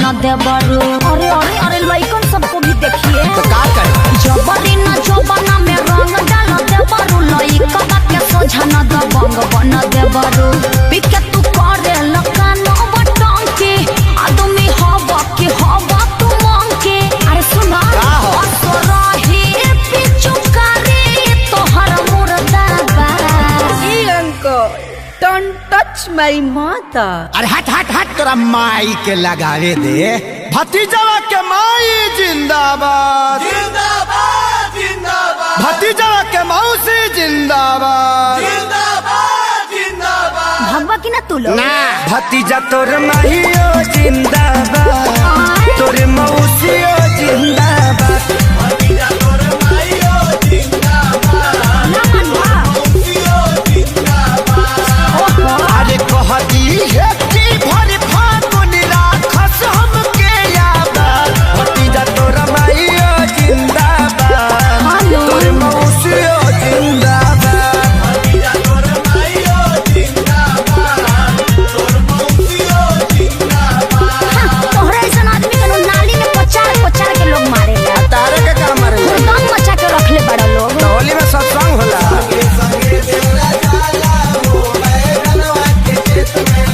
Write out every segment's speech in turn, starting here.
न देवरू। अरे अरे अरे लइकन सबको भी देखिए तो का करे जबरी न जबना में रंग डाल देवरू लइका के सोझा न दबंग बन देवरू। पिके तू करे लकानो बटंकी आदमी हवा के हवा तू मांग के। अरे सुना असरही पिचुकारी तोहर मुर्दाबा। ई अंकल डोंट टच माय माता। अरे हट हट हट तोरा माई के लगावे दे। भतीजवा के माई जिंदाबाद जिंदाबाद जिंदाबाद भतीजवा के मौसी जिंदाबाद जिंदाबाद जिंदाबाद। भगवा की ना तू लोग ना भतीजा तोर माहियो जिंदाबाद तोर मौसियो जिंदाबाद भतीजा तोर माइयो जिंदाबाद मौसियो जिंदाबाद। अरे कहती है कि भर फागुन राखस हमके याद भतीजा तोर माहियो जिंदाबाद तोर मौसियो जिंदाबाद भतीजा तोर माइयो जिंदाबाद तोर मौसियो जिंदाबाद। तोहरे ऐसन आदमी के नाली में पचार पचार के लोग मारेला। तारे के काम मारे दम मचा के रखले बड़ा लोग। होली में सत्संग होला संगे देवरा जाला हो बैगनवा के खेत में।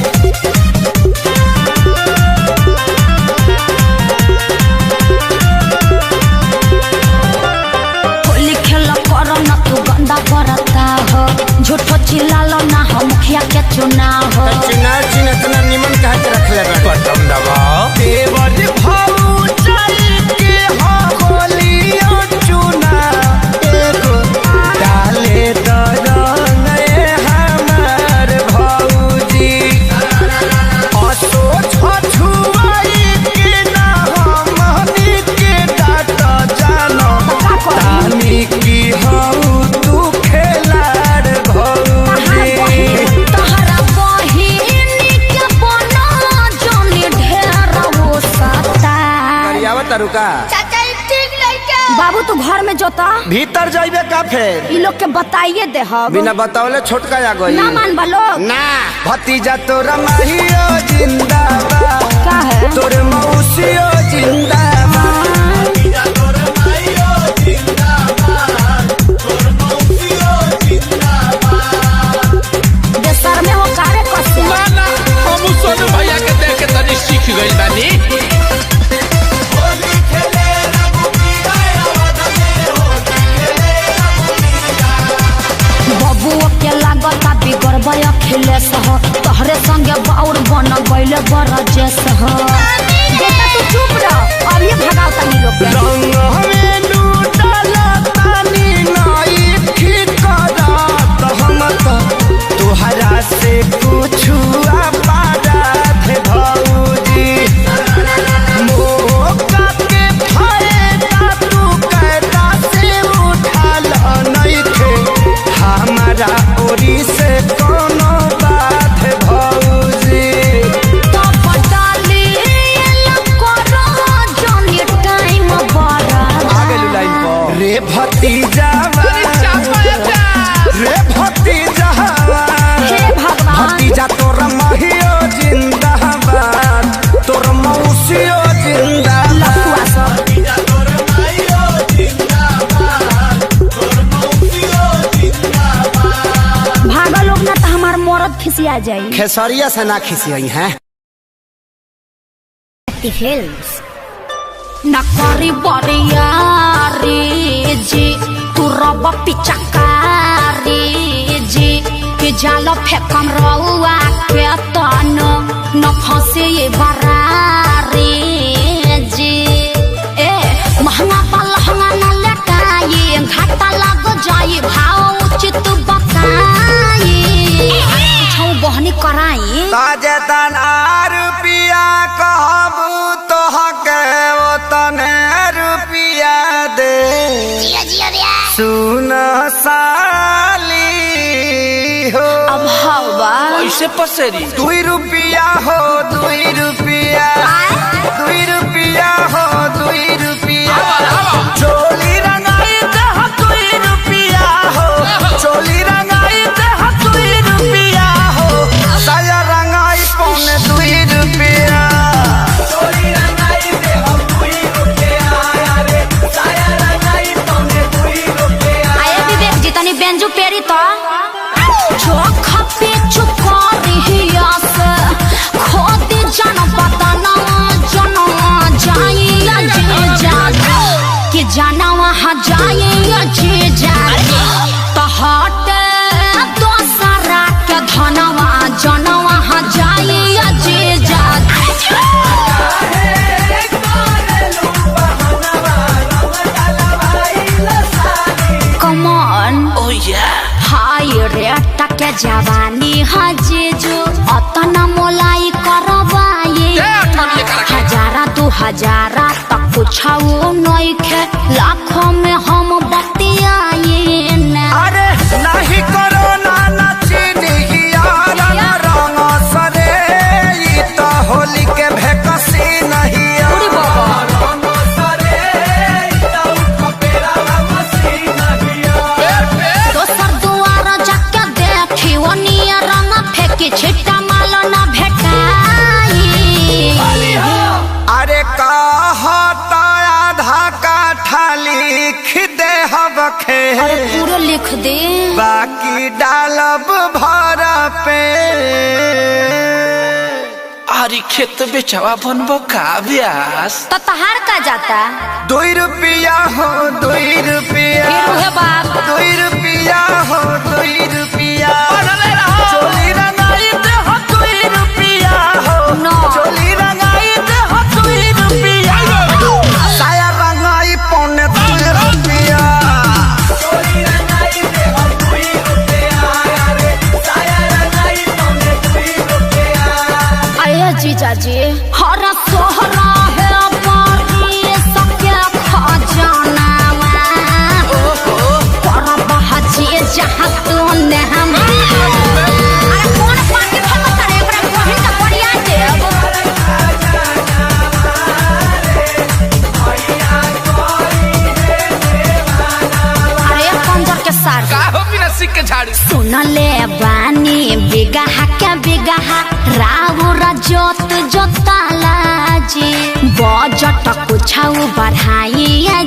होली खेल करो न तू गंदा करता हो झूठो चिल्लालो ना हो मुखिया के चुनाव हो। चिना चिना इतना निमन कह के रख ले बटन दबाओ देवर भाऊ चल के हो होलियो चुना एगो डाले दरंग हमार भौजी असो छछुआई के ना हमनी के डाट जानो तानी की हऊ तू खेलाड़ भौजी तहरा बहिनी के बना जोनी ढेर वो सता। रुका बाबू तू घर में जोता भीतर जाइबे का फेर इ लोग के बताइए दे हम बिना बतावले छोटका आ गई ना मान बा लोग। ना भतीजा तोरा माहियो जिंदाबाद का है तोर मौसियो जिंदाबाद भतीजा तोर माइयो जिंदाबाद तोर मौसियो जिंदाबाद। देशर में वो कार्य करते ना हम सोनू भैया के देख के तनी सीख गइल बानी। होली खेले रघुबीरा अवध में होली खेले रघुबीरा। बबुओ के लागता बिगड़ब अखिलेश हो तोहरे संगे बाउर बन गइले बरजेश हो। बेटा तू चुप रह अब ये भगाओ तनी लोग के। रंग हमें लूटला तानी नाई ठीक करत हम तो तोहरा से कुछु अपराध भौजी मौका के फायदा तू कैदा से उठाल नइखे हमारा ओरी से कोनो बात भौजी तो पटाली करो जोनी टाइम बड़ा आगे लाइन पर रे भतीजा रे भतीजा हे भगवान भतीजा तोर माहियो जिंदाबाद तोर मौसियो जिंदाबाद लफुआ सब भतीजा तोर माइयो जिंदाबाद तोर मौसियो जिंदाबाद। भागा लोग ना तो हमार मरद खिसिया जाई। खेसरिया से ना खिसियई हैं न करी बरियारी जी तू रब पिचकारी जी कि जाल फेकम रउआ के तन न फंसे ये बरारी जी। ए महंगा पलहंगा न लटाई घाटा लग जाई भाव उचित बताई छौ बहनी कराई। ताजे तन रुपिया कहबू तो हके वो तने रुपिया दे सुन साली हो अब हवा कैसे पसेरी 2 रुपिया हो 2 रुपिया 2 रुपिया हो 2 रुपिया चोली रंगाई दे 2 रुपिया हो चोली रंगाई दे 2 रुपिया हो साया रंगाई पौने 2 रुपिया चोली रंगाई पीछू करिया से खोदी जन बदना जनवा जाइया जी जागे कि जनवा जाइया जी जागे तो हटे दोसरा के धनवा जनवा जाइया जी जागे Come on. Oh yeah. हाय रे टके जवानी हजेजो अतना मोलाई करवाए हजारा 2000 तक कुछाओ नइखे लाखों में हम बतियाए ना अरे नहीं करो ना चीनी यारा रंग सरे ई तो होली के भेकसी नहीं अरे बाबा रंग सरे ई तो खपेरा मसी नहीं दोसर दुआर जाके देखी ओनिया रंग फेंकी छिट्टा माल ना भेटाई अरे कहता आधा काठा लिख दे हबखे अरे पूरा लिख दे बाकी डालब भर पे अरे खेत बेचवा बनबो का ब्यास तो तहार का जाता 2 रुपया हो 2 रुपया फिर उहे बात 2 रुपया हो 2 रुपया चोली रंगाई दे हो 2 रुपया हो No. चोली रंगाई दे हो 2 रुपया साया रंगाई पौने 2 रुपया चोली रंगाई दे हो 2 रुपया अरे साया रंगाई पौने 2 रुपया आया जीजाजी हरा सोहरा है पारी सके खजाना पर बहजी जहाँ तूने हम अरे कौन पार्टी फेमस करे एकरा बहिन का बढ़िया देव अरे पंजर के सार का हो बिना सिक के झाड़ी सुनले बानी बिगहा के बिगहा राउर जोत जोताला जी बजट कुछाऊ बढ़ाई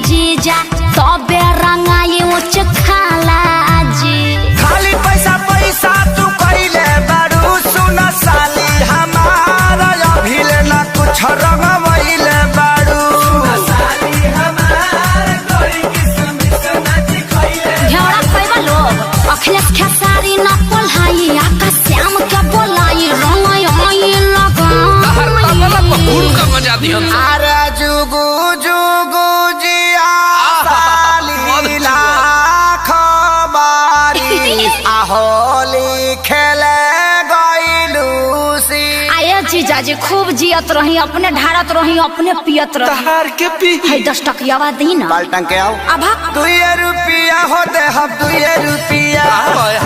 जीजा तबे रंगाई उच खाला जी खाली पैसा पैसा तू कइले बारू सुन साली हमारा अभिले ना कुछ रंगवइले बारू साली हमार कोई किस्मत नाच खइले घेरा पैबा लोग अखिलेश खेसारी ना पोल्हाई आकाश श्याम के बोलाई रंगाई आई हर तबला लगा पहुड़ का मजा दिहन अरे जुगु जुगु जिया साली लाख बारी आहोली खेले गइलू सी आये जीजाजी खूब जियत रही अपने ढारत रही अपने पियत रही तहार के पी है 10 टकियावा दी ना बाल्टन के आओ अभा 2 रुपया हो दे हम 2 रुपया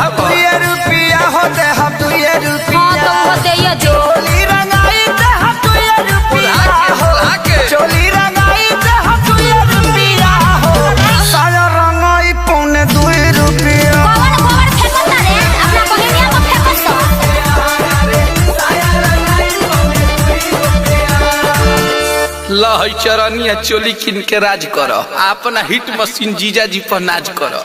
हाँ 2 रुपया हो दे हम 2 हाँ रुपया तो वो दे ये जो चोली रंगाई दे हम 2 रुपया हो बुला के। चोली रंगाई दे हम 2 रुपया हो साया रंगाई पौने 2 रुपया गोबर गोबर फेंको तारे अपना बहिनिया को फेंको सो लहई चरनिया चोली किन के राज करो अपना हिट मशीन जीजा जी पर नाज करो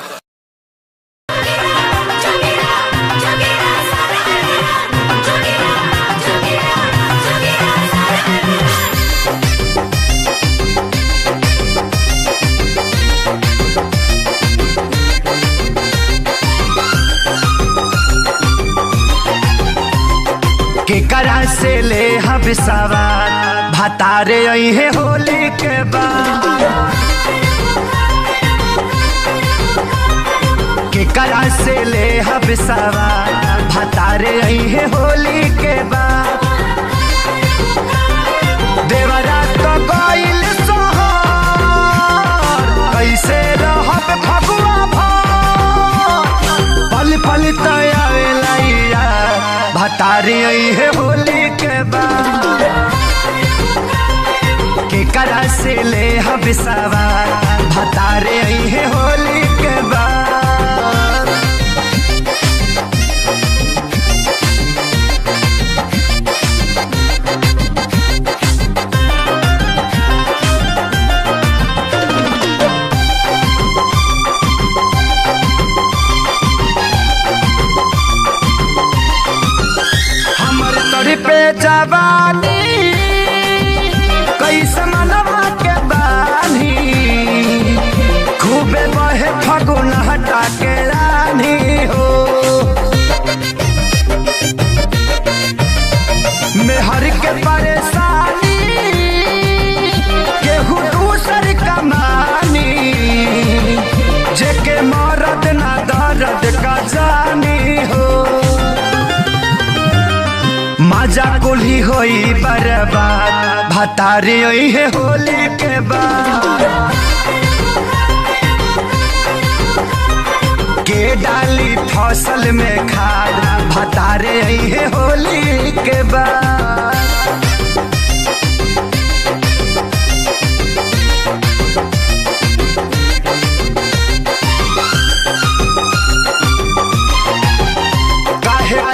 केकरा से ले हम सवार भतारे आई है होली के बाद केकरा से ले हम सवार भतारे आई है होली के बाद देवरा तो गइल सोहर कैसे रहब फगुआ भर पल पल तयावेला भतारी आई है होली के बाद केकरा से ले हम सवार भतारे आई है होली के बाद जवानी कैसे मनवा के बानी खूबे बहे फगुन हटा के रानी हो मेहर के परेशानी केहू दूसर कमानी जेके मरद ना दर्द का जानी हो मजा कुली होई बर्बाद भतारी होई है होली के बाद के डाली फसल में खाद भतारे होई है होली के बाद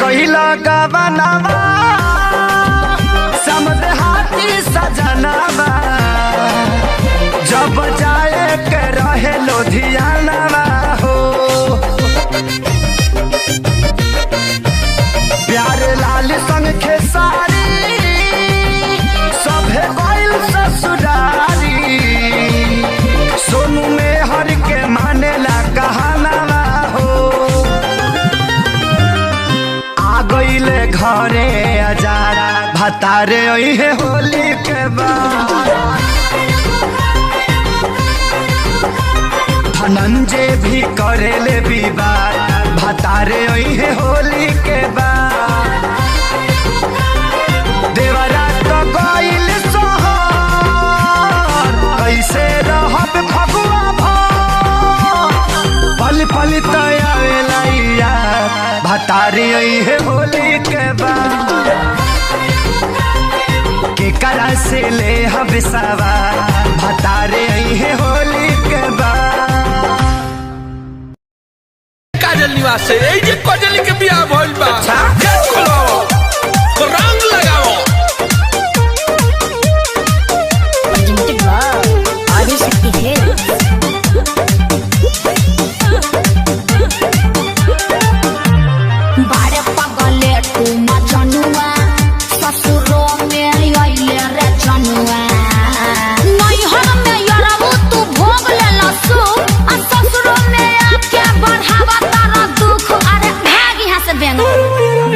कहिला गवनवा समद हाथी सजनवा जब जाए के रहे लुधियानवा हो प्यारे लाल संग खेसारी सभे गइल ससुरारी सोनू में हर के मानेला कहानवा हो गईले घरे अजारा भतारे है होली के बाद धनंजय भी करेले विवाद भतारे है होली के बाद देवरा तो गईल सोहर कैसे रहब फगुआ भर पल पल तया भतारी है होली के बाद के करा से ले हम सवार भतारे है होली के बाद काजल निवास से ए जे काजल के बियाह भइल बा गेट खोलो रंग लगाओ आदि शक्ति है बारे पगले तू मचनुआ ससुरो में आइले रे जनुआ नैहर में यरबू तू भोग ले लसु आ ससुरो में आके बढ़ावा तारा दुख अरे भाग यहाँ से बेंग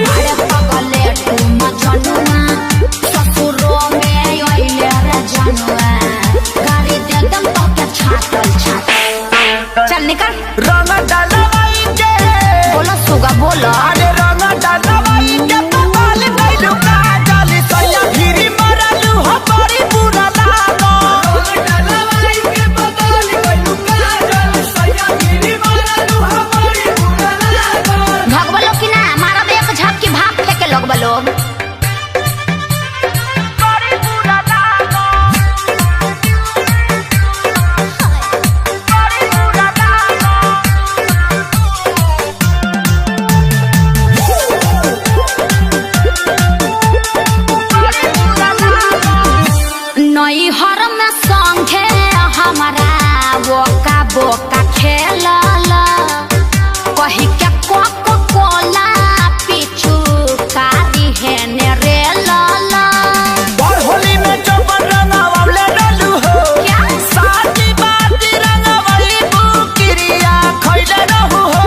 बारे पगले तू मचनुआ ससुरो में आइले रे जनुआ गाड़ी दे दम तो के छातल चल निकल रंग डालवाई के बोलो सुगा बोलो अरे रंग डालवाई के पपाल नहीं रुका डाली सैया फिरी मरलू हो बड़ी बुरा लागो रंग डालवाई के पपाल नहीं रुका डाली सैया फिरी मरलू हो बड़ी बुरा लागो भगवा लोग की ना हमारा एक झपकी भाग फेंके लोग बलोग बड़ी बुरा लागो बड़ी बुरा लागो नैहर में संगे हमारा बोका बोका खेलल कही के कोको कोला पीछू कारी है ने रे लाला और होली में जो रंगावले डलू हो क्या साथी बाती रंगावली बुकिरिया खइले रहू हो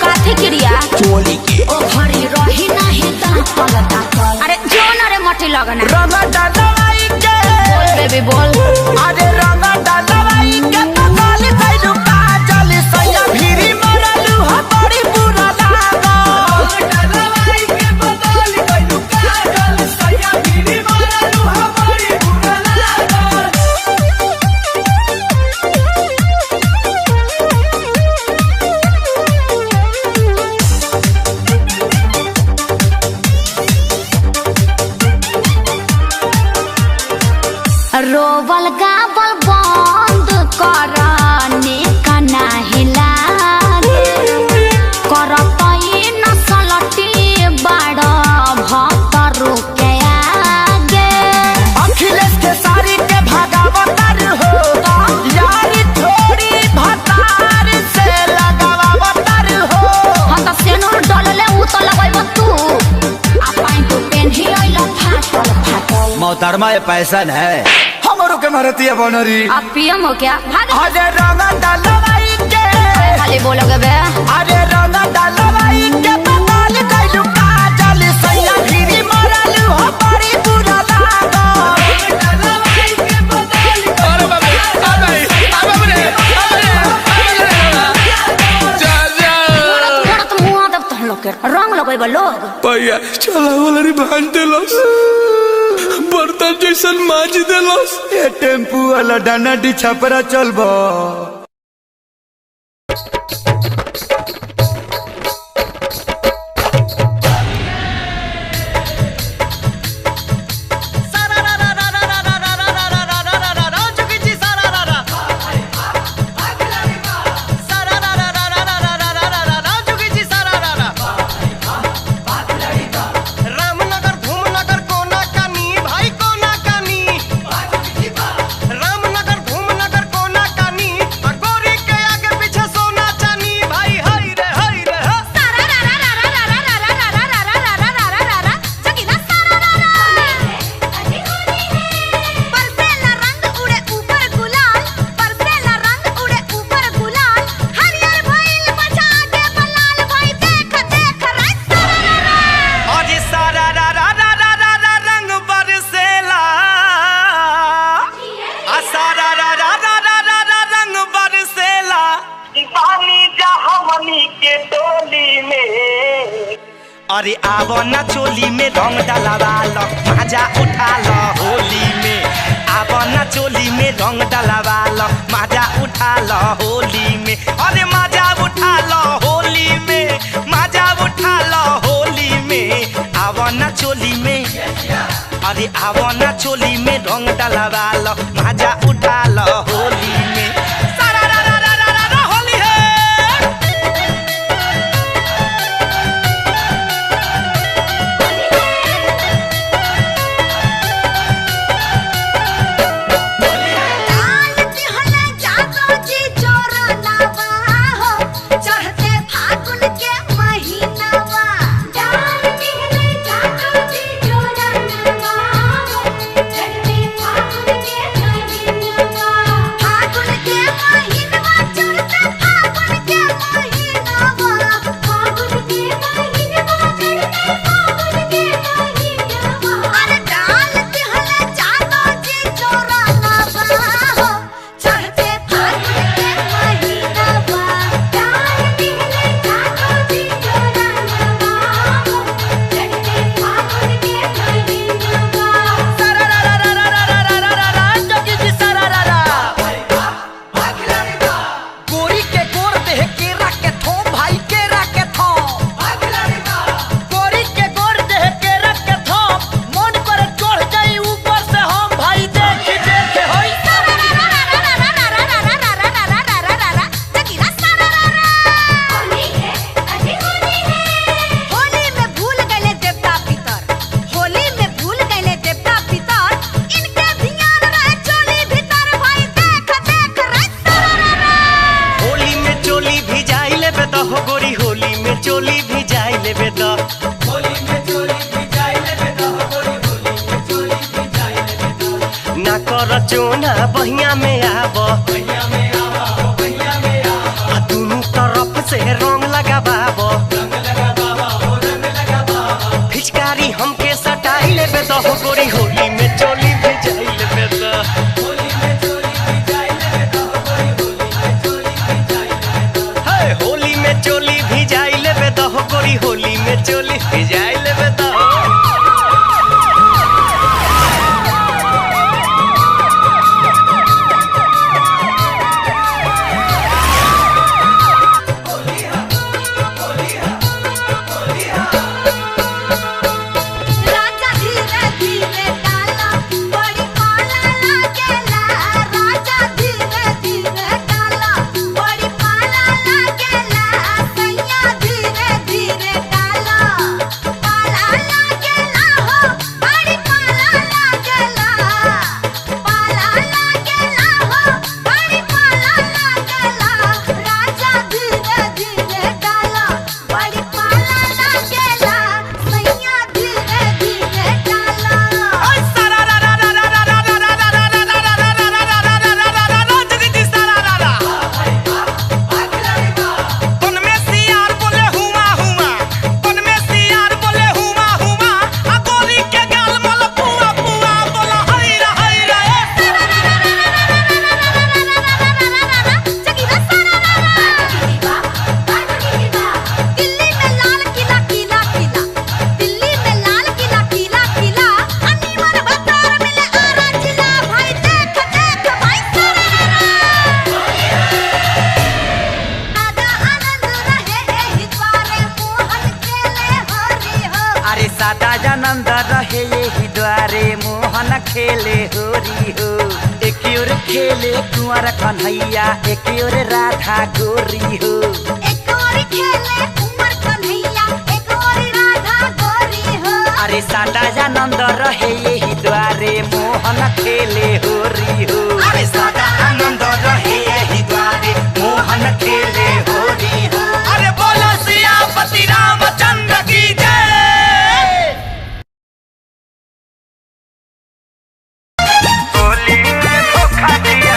काथी क्रिया चोली के ओ भरी रही नहीं ता पलटा अरे जोन अरे मटी लगना रंग डालवाई के बोल बेबी बोल अरे रंग डालवाई के पकाल खइलू काजल सैया फिरी मरलू हो बड़ी बुरा लागो रंग डालवाई के पकाल खइलू काजल सैया फिरी मरलू हो बड़ी बुरा लागो रोवल गावल बंद कर निकना हिलागे करतई नसलटी बड़ भतरू के आगे अखिलेश के सारी के भागावतर हो यारी थोड़ी भतार से लगावतर हो हम तो सेनुर डलले उ तो लगैब तू आ पाइन पेन्ही आइला फाटल फाटल। मोहतरमा ये पैसन है हमरो के मारती बनरी। आप पीएम हो क्या? भाग। अरे रंग डालवाई के खाली बोलोगे बे। अरे रंग डालवाई के बदल गइलू काजल सैया गिरी मरल हो बड़ी बुरा लागो। डलवाई के बदल अरे बाबे अबे रे जा जा थोड़ा तो मुंह दब तहन लोग के रंग लगेबे लोग। भैया चला वाला रे भान देलस बर्तन जैसन माज देलस। ये टेम्पू वाला डाना डी छपरा चलबो। रामनगर धूमनगर कोना कानी भाई कोना कानी। रामनगर धूमनगर कोना कानी गोरी के आगे पीछे सोना चानी भाई हाय रे हो। परसेला रंग उड़े ऊपर गुलाल, परसेला रंग उड़े ऊपर गुलाल, हरियर भइल बचा के बलाल भाई देख देख रे सारा। और सारा रंग बरसेला आ सारा रंग बरसेला पानी जहवनी के टोली में। अरे आवो ना चोली में रंग डलवा लो मजा उठा लो होली में। आवो ना चोली में रंग डलवा लो मजा उठा लो होली में। अरे मजा उठा लो होली में मजा उठा लो होली में। आवो ना चोली में अरे आवो ना चोली में रंग डलवा लो मजा उठा लो होली में। सारा होली है। डाल दिहले जागो जी चोरा लावा हो, चढ़ते फागुन के महीनावा। डाल दिहले जागो जी चोरा लावा हो, चढ़ते फागुन के महीनावा। फागुन के महीनावा चढ़ते फागुन के महीनावा। फागुन के महीनावा चढ़ते फागुन के महीनावा। अरे डाल दिहले जागो जी चोरा लावा हो, चढ़ते फागुन के महीनावा। डाल दिहले जागो जी चोरा लावा हो, चढ़ते फागुन के महीनावा। गोरी के गोर देह केरा के थो भाई केरा के थो। गोरी के गोर देह केरा के थो मन पर चढ़ जाई ऊपर से हम भाई देख देख होई। होली में भूल गए देवता पितर, होली में भूल गए देवता पितर, इनके ध्यान रहे चोली भीतर भाई देख देख रे सारा। होली में चोली भी जाई लेबे त हो गोरी होली में चोली भी जाई लेबे त। होली में चोली भी जाई लेबे त हो गोरी होली में चोली भी जाई लेबे त। ना कर चोना बहिया में आब भैया में आवा हो भैया में आवा। आ दुनू तरफ से रंग लगाबाब। रंग लगा बाबा हो रंग लगा बाबा। फिचकारी हमके सटाई लेबे त हो गोरी होली में चोली भी जाई लेबे त। होली में चोली भी जाई लेबे त हो गोरी होली में चोली भी जाई लेबे त। हे होली में चोली भी जाई लेबे त हो गोरी होली में चोली भी जाई लेबे त। राजा धीरे धीरे डाला बड़ी पाला लागेला। राजा धीरे धीरे डाला बड़ी पाला लागेला। सैया धीरे धीरे डाला पाला सादा जानंद रहे यही द्वारे मोहन खेले होरी हो। एक ओर खेले कुंवर कन्हैया एक ओर राधा गोरी हो। एक और खेले कुंवर कन्हैया एक और राधा गोरी हो। अरे सादा जानंद रहे यही द्वारे मोहन खेले होरी हो। अरे सादा आनंद रहे यही द्वारे मोहन खेले होरी हो। अरे बोलो सियापति रामचंद्र की जय। होली में धोखा दिया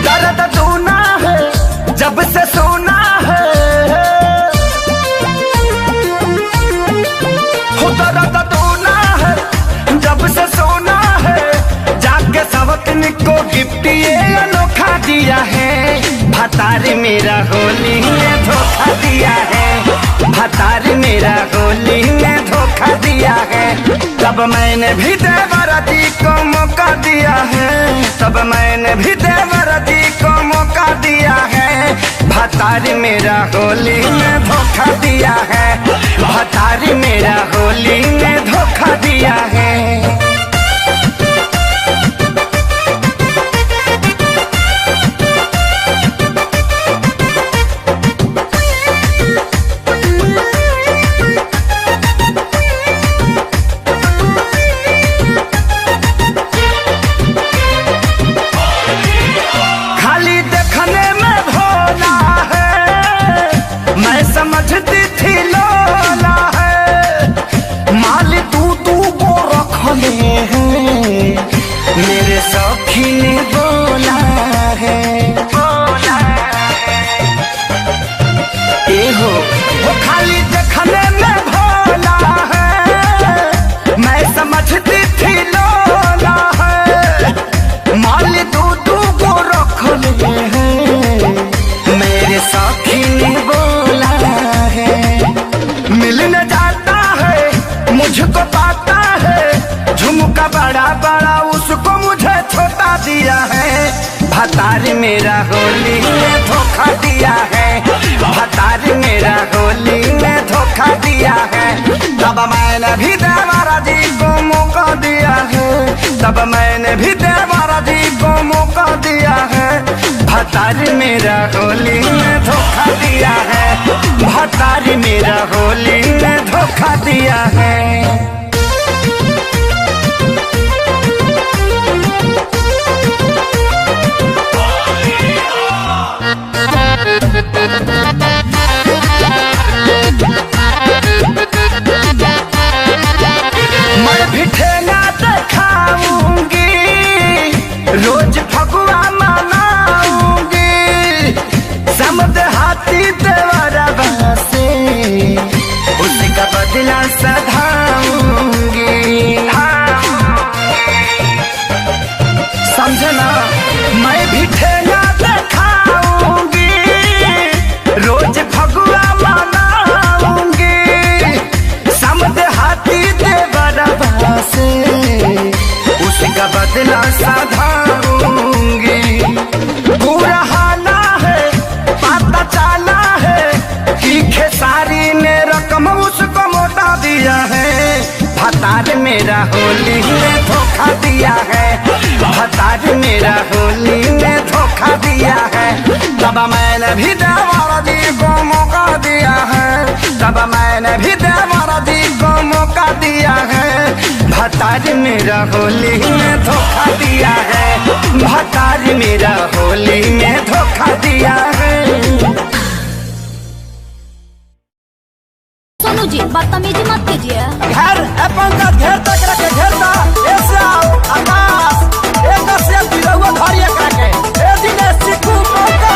दर्द दूना है जब से सोना है हो। दर्द दूना है जब से सोना है। जाके सवतन को गिफ्ट ये अनोखा दिया है। भतारी मेरा होली में धोखा दिया है। भतारी मेरा होली में धोखा दिया है। तब मैंने भी देवरती को मौका दिया है। तब मैंने भी देवरती को मौका दिया है। भतारी मेरा होली में धोखा दिया है। भतारी मेरा होली में धोखा दिया है। खाली देखने में भोला है मैं समझती थी लोला है। माल तू को रखने हैं मेरे सखी ने बोला है। ए हो वो खाली देखने में भोला है मैं समझती थी लोला है। माल तू को रखने हैं मेरे सखी ने बोला है। मिलने जाता है मुझको पाता है। झुमका बड़ा बड़ा उसको मुझे छोटा दिया है। भतारी मेरा होली में धोखा दिया है। भतारी मेरा होली में धोखा दिया है। तब मैंने भी देवरा जी को मौका दिया है। तब मैंने भी देवरा जी को मौका दिया है। भतारी मेरा होली में धोखा दिया है। भतारी मेरा होली में धोखा दिया है। मैं भी ठेला दिखाऊंगी रोज फगुआ मनाऊंगी। समद हाथी देवरा से उसका बदला सधाऊंगी। समझना मैं भी ठेला दिखाऊंगी रोज फगुआ मनाऊंगी। समद हाथी देवरा से उसका बदला सधाऊंगी। बुरा हाना है पता चला है कि खेसारी ने रकम उसको मोटा दिया है। भतार मेरा होली में धोखा दिया है। भतार मेरा होली में धोखा दिया है। तब मैंने भी देवरा जी को मौका दिया है। तब मैंने भी देवरा जी को मौका दिया है। भतार मेरा होली में धोखा दिया है। भतार मेरा होली में धोखा दिया है। सोनू जी बदतमीजी मत कीजिए। घर अपन का घेर तक रखे घेरता ऐसे आओ आकाश एक से बिरवा धरिए करके ए दिने सिखू मौका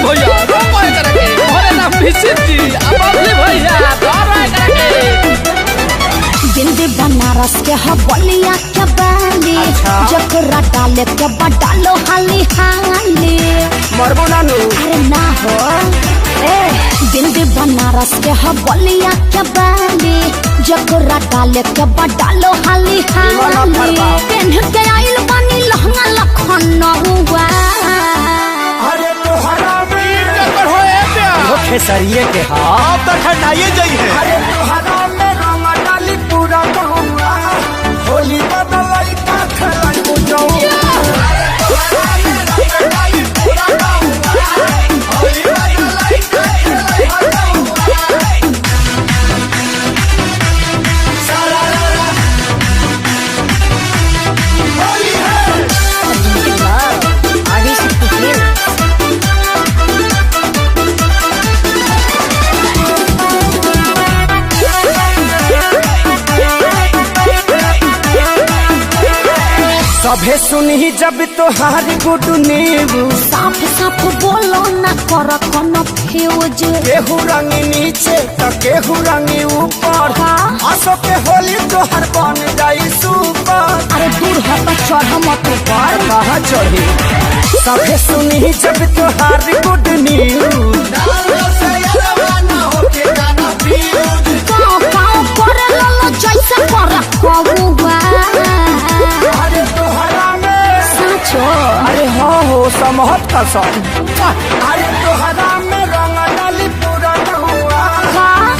भैया रोपाए करके भरे ना फिसित जी अबले भैया धराए करके। जिंदगी बनारस के हवलिया के बाली जकरा डाले के बडालो हाली हाली। मरबो नानू अरे ना हो ए जिंदगी बनारस बनारस के हबलिया के बाली जकरा डाले के बडालो हाली हाली पेन के आइल बानी लहंगा लखनऊआ अरे तोहरा में होए प्यार खेसरिए के हां तो खंडाइए जाई है अरे तोहरा में रंग डाली पूरा गहुआ होली बदलाई का खलाई बुझौआ सभे सुनी जब तोहार गुड न्यूज साफ साफ बोलो ना कर कोनो फ्यूज केहू रंगी नीचे तो केहू रंगी ऊपर आसो के होली तोहर बन जाई सुपर अरे दूर हट चढ़ मत पर कहाँ चढ़ी सभे सुनी जब तोहार गुड न्यूज गाँव करे ललो जैसे कर कौआ अरे तोहरा में साचो अरे हाँ हो समहत कसम अरे तोहरा में रंग डाली पूरा हुआ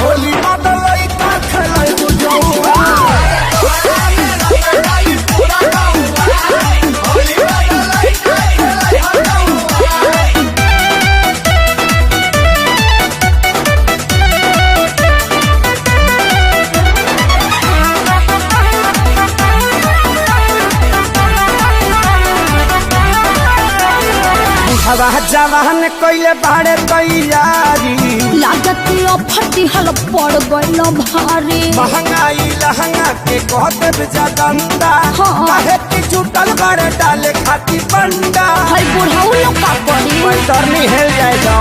होली बदलाई का खलाई बुझौआ हवा जवान कइले बाड़े तैयारी लागत फटी हल पड़ गइल भारी महंगाई लहंगा के कहत जगंदा हाँ। काहे की जुटल बाड़े डाले खाती बंडा हई बुढ़ऊ लोग का करी पैतरनी हेल जाए जा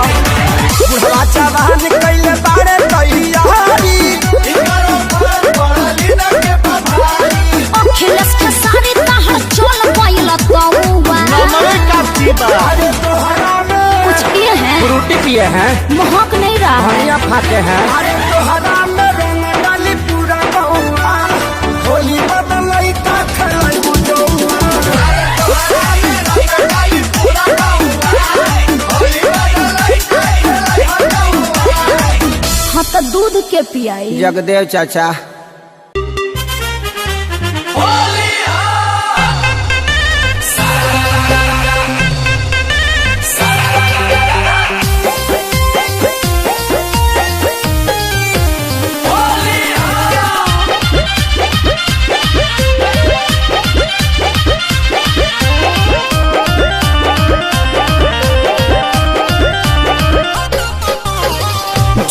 बुढ़वा जवान कइले बाड़े तैयारी अखिलेश के सारी तहर चल गइल तौवा अरे तोहरा में कुछ किए हैं फ्रूटी पिए हैं महक नहीं रहा है धनिया फाटे हैं अरे तोहरा में रंग डाली पूरा गहुआ होली बदलाई का खलाई बुझौआ हाँ तो दूध के पियाई जगदेव चाचा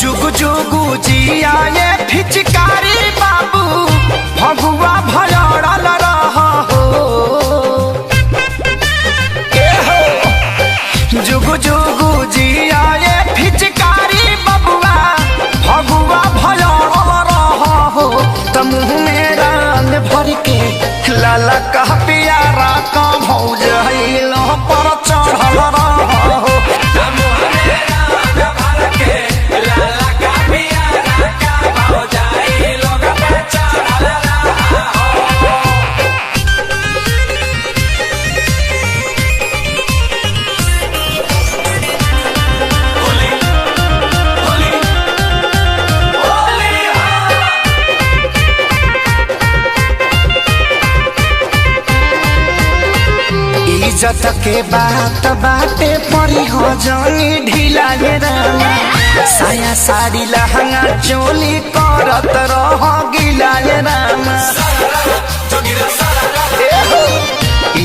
जुगु जुगु जिया ये फिचकारी बाबू भगुआ भलड़ल रह हो ए हो जुगु जुगु जिया ये फिचकारी बबुआ भगुआ भलड़ल रह हो त मुँह में रंग भर के लाला कह पियारा का भौज लो पर चढ़ल रह हो इज्जत के बात बाटे परी हो जानी ढीला ये रामा साया साड़ी लहंगा चोली करत रह गिला ये रामा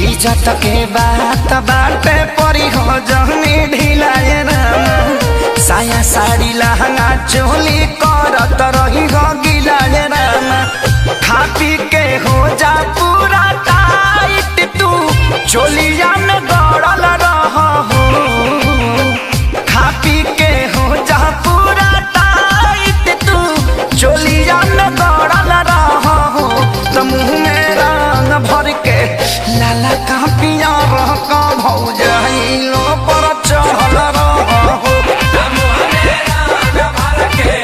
इज्जत के बात बाटे परी हो जानी ढीला ये रामा साया साड़ी लहंगा चोली करत रही हो गिला ये रामा खा पी के हो जा पूरा टाइट तू चोलिया में गड़ल रह हो खा पी के हो जा पूरा टाइट तू चोलिया में गड़ल रह हो तो मुँह में रंग भर के लाला का पिया रह का भौज लो पर चढ़ल रह हो मुँह में रंग भर के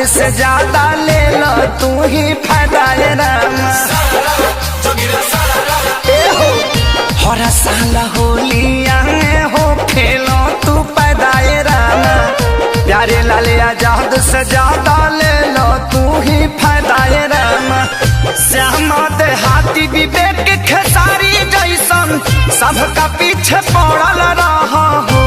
से ज्यादा ले लो तू ही फायदा है रामा। हर साल होलिया में हो खेलो तू पैदा है रामा। प्यारे लाले आजाद से ज्यादा ले लो तू ही फायदा है रामा। श्यामा देहाती विवेक खेसारी जैसन सबका पीछे पड़ल रहा हो।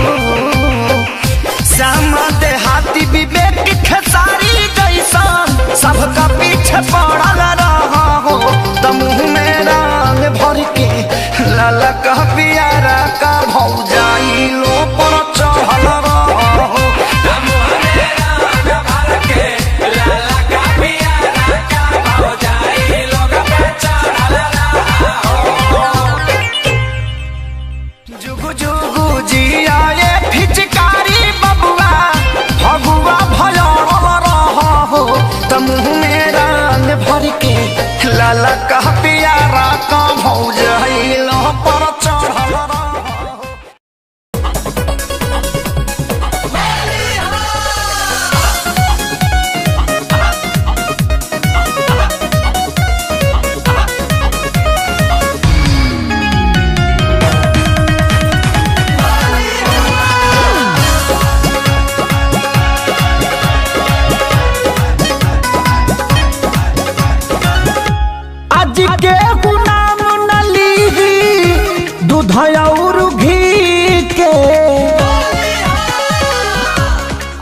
श्यामा देहाती विवेक खेसारी जैसन सबका पीछे पड़ल रहा हो। मुँह में रंग भर के लाला का पियारा का भौजाई लो पर चढ़ल रहा हो। जुगु जुगु जिया ये फिचकारी बबुआ भगुआ भयल रहा हो। मुँह में रंग भर के लाला का पियारा का भौजाई लो पर चढ़ल रहा हो। आज के गुनाम नली दूध और घी के।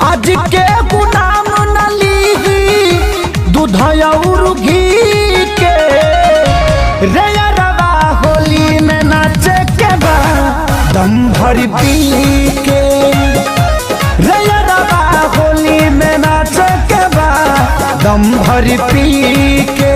आज के गुनाम नली दूध और घी के। रे रवा होली में नाचे के बा दम भर पी के। रे रवा होली में नाचे के बा दम भर पी के।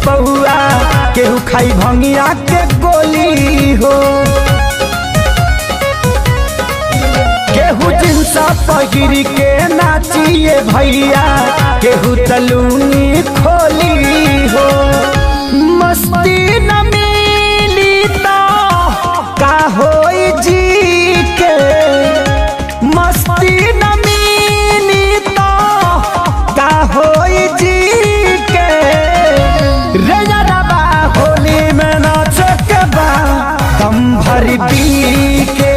पौआ केहू खाई भंगिया के गोली हो। केहू जिनसा पहिर के नाचिए भैया केहू तलूनी खोली हो। मस्ती न मिली तो का होई जी के। मस्ती न मिली तो का होई जी के। रवा होली में नाच के बा दम भर पी के।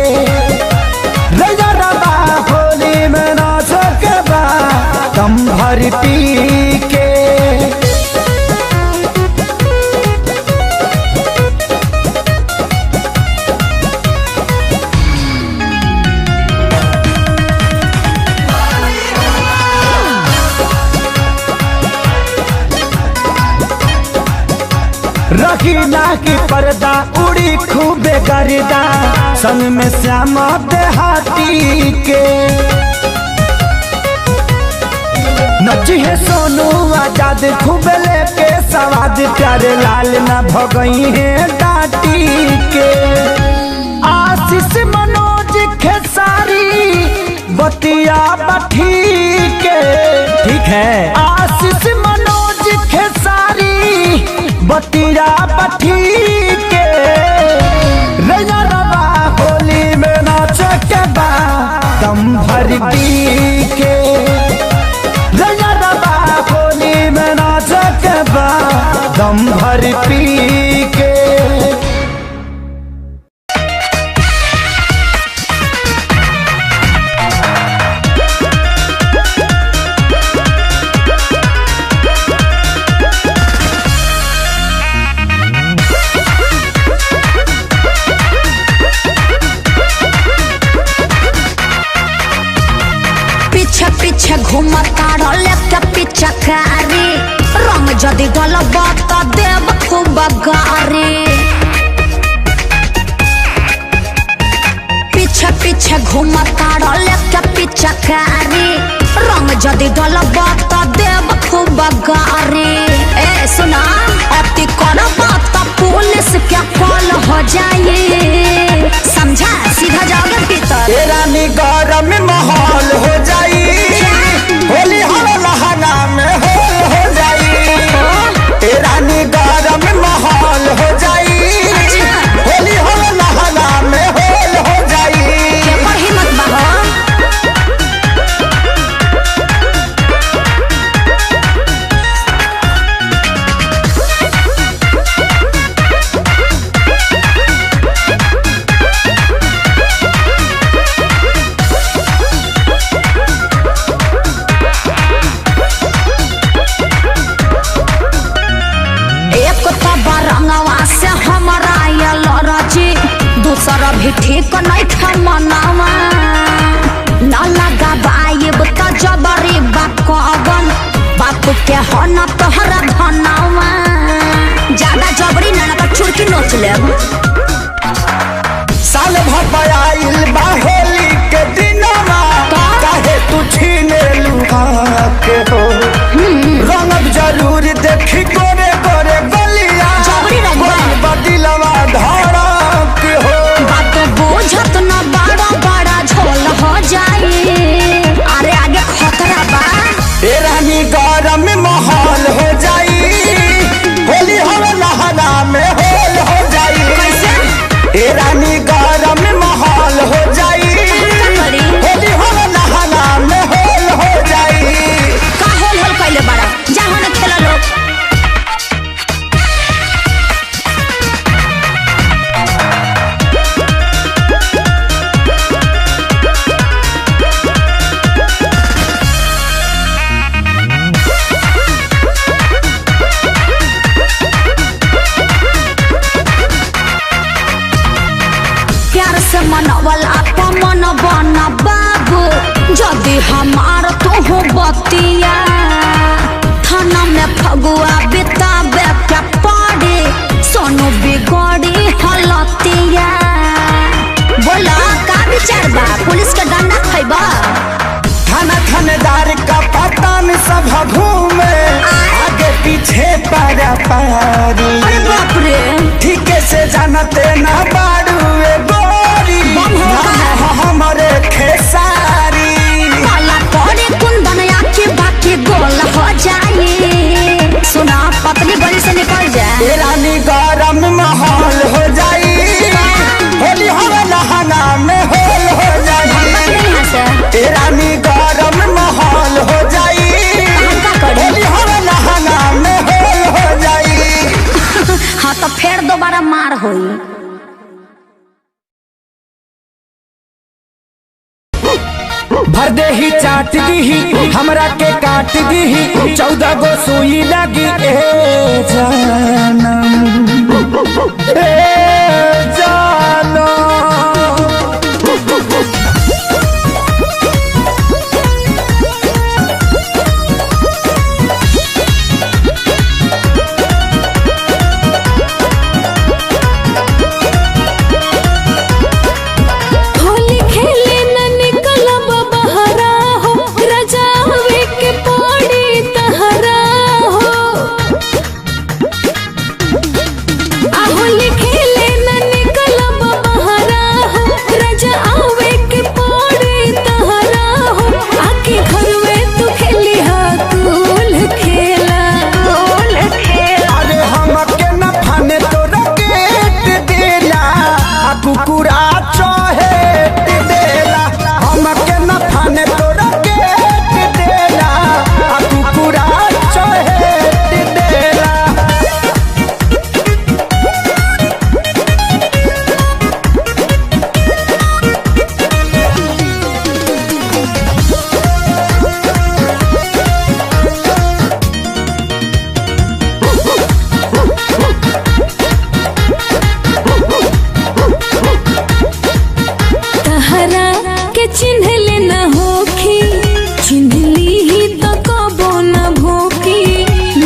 रवा होली में नाच के बा दम भर पी के। रखीना की पर्दा उड़ी खूबे गर्दा संग में श्यामा देहाती के। नची है सोनू आजाद खूबे लेके सवाद प्यारे लाल न भगई है डाटी के। आशीष मनोज खेसारी बतिया बठी के। ठीक है आशीष मनोज खेसारी बतिया बठी के। रवा होली में नाच के बा दम भर पी के। रवा होली में नाच के बा दम भर पी के। पीछे घूमता लेके पीछे कारी रंग जदि डलब तो देव खूब गारी। पीछे घूमता लेके पीछे कारी रंग जदि डलब तो देव खूब गारी। सुना अति करबा तो पुलिस क्या कॉल हो जाए समझा सीधा जाओगे भीतर तेरा निगरम माहौल हो जाई होली हर लहंगा में होल हो जाई तेरा निगरम माहौल हो जाई होली हर लहंगा में होल हो जाई के पर हिम्मत बहो रंगवा से हमारा ये लड़जी दूसरा भी ठीक नहीं था मनावा न लगा बाइब तो जबरी बाकवन बाप के हो न तोहरा धनावा ज्यादा जबरी ना तो चुरकी नोच ले साल भपाइल बा होली के दिनवा काहे तू छीने लुहा के हो रंग जरूर देखी गोरे गोरे गलिया बदिलवा धारा के हो बात बुझत न बड़ा बड़ा झोल हो जाए अरे आगे खतरा बा तेरा निगरम माहौल हो जाई होली हर लहंगा में होल हो जाई तेरा निगरम माहौल हो जाई होली हर लहंगा में होल हो जाई का होल होल कैले बड़ा जहाँ न खेला लोग प्यार से मनवल आपा मन बना बाबू जदि हमार तो हो बतिया थाना में फगुआ बिताबे क्या पड़े सोनू बिगड़ी हलतिया बोला का विचार बा पुलिस के डंडा खैबा थाना थानेदार का पतान सब घूमे आगे पीछे पारा पारी अरे बाप रे ठीक से जानते ना बाड़ुए गोरी ना हमारे खेसारी काला पड़े कुंदन आके बाकी गोल हो जाए सुना पतली गली से निकल जाए तेरा निगरम माहौल हो जाई होली हर लहंगा में होल हो जाई तेरा निगरम माहौल हो जाई होली हर लहंगा में होल हो जाई हाँ तो फिर दोबारा मार होई भर दे ही चाट दी हमरा के काट दी 14 गो सुई लगी ए जानम होली खेले न निकलब बहरा हो रजावे के पड़ी तहरा हो आ होली खेले न निकलब बहरा हो रजावे के पड़ी तहरा हो आके घर में तू खेली हा कूल खेला अरे हमके न फाने तोरा गेट देला आ कुकुरा चहेट देला हमके न फाने तोरा गेट देला आ कुकुरा चहेट देला तहरा के चिन्ह लेना होखी चिन्हली ही तो कबो न भोकी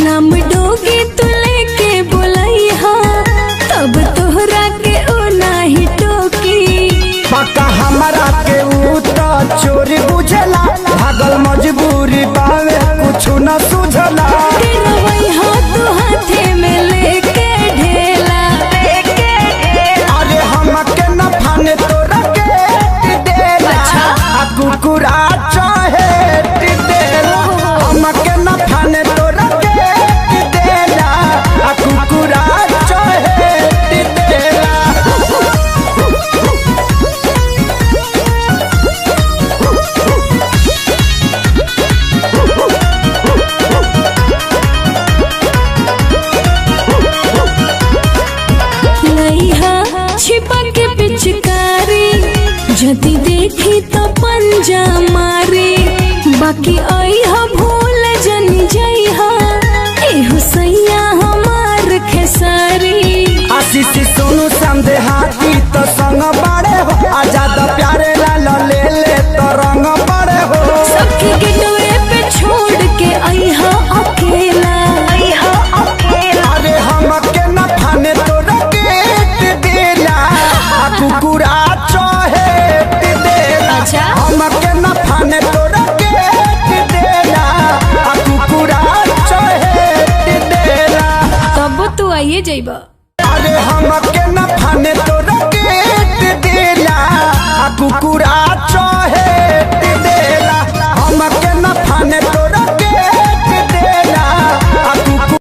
नाम डोगी तू लेके बोलाई हा तब तोहरा के ओ नाही टोकी पक्का हमरा के ऊ तो चोरी बुझला भागल मजबूरी पावे कुछ न सुझला तेरा वही हा तोहर मजा मारे बाकी आई हा भूल जन जई हा एहो सैया हमार खेसारी आशीष सोनू समझे हाथी तो संग बड़े हो आजाद प्यारे लाल ले ले तो रंग बड़े हो सबके गेटवे पे छोड़ के आई हा अकेला अरे हम के न फाने तो रकेट देला कुकुरा चहेट देला अच्छा। हम के न फाने तो रकेट देला कुकुरा चहेट देला तब तू आइए जाइबा अरे हम के न फाने तो रकेट देला कुकुरा चहेट देला हम के न फाने तो रकेट देला कुकुरा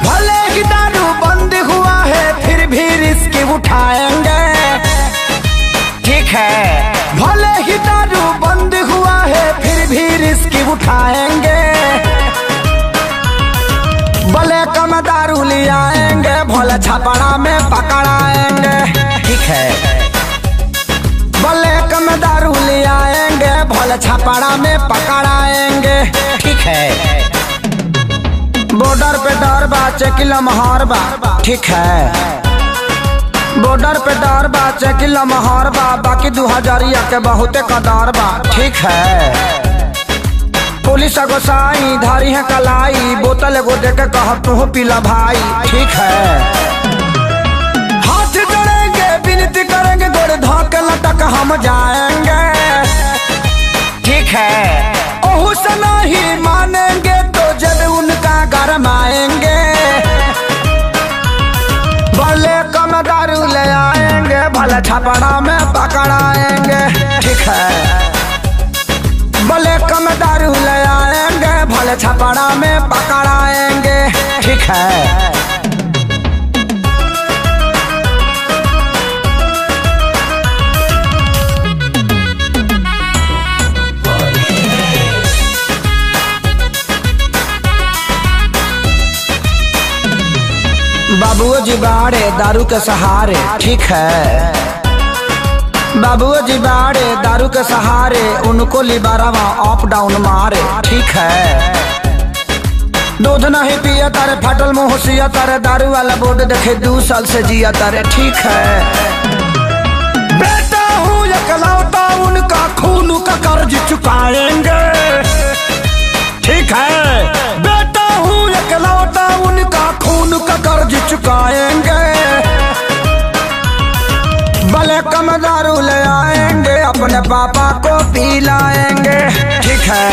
भले ही दारू बंद हुआ है फिर भी रिस्क उठाएंगे ठीक है भले ही दारू बंद हुआ है फिर भी रिस्क उठाएंगे भले कम दारू ले आएंगे भले छपड़ा में पकड़ाएंगे ठीक है भले कम दारू ले आएंगे भले छपड़ा में पकड़ाएंगे ठीक है बॉर्डर पे डर बा चेकिल महर बा ठीक है बॉर्डर पे डर बा चेकिल महर बा बाकी 2000 के बहुते कदर बा ठीक है पुलिस गोसाई धारी है कलाई बोतल एगो देके कह तू पीला भाई ठीक है हाथ जोड़ेंगे विनती करेंगे गोड़ धोके लटक हम जाएंगे ठीक है ओहू से नहीं मानेंगे तो जब उनका गरमाएंगे भले कम दारू ले आएंगे भले छपड़ा में पकड़ाएंगे ठीक है भले कम दारू ले आएंगे भले छपड़ा में पकड़ाएंगे ठीक है बाबुओ जी बाड़े दारू के सहारे ठीक है बाबुओ जी बाड़े दारू के सहारे उनको लिबारावा अप डाउन मारे ठीक है दूध नहीं पिया तारे फटल मुंह सिया तारे दारू वाला बोर्ड देखे 2 साल से जिया तारे ठीक है बेटा हूँ एकलौता उनका खून का कर्ज चुकाएंगे ठीक है बेटा हूँ एकलौता उनका खून का कर्ज चुकाएंगे भले कम दारू ले आएंगे अपने पापा को पिलाएंगे ठीक है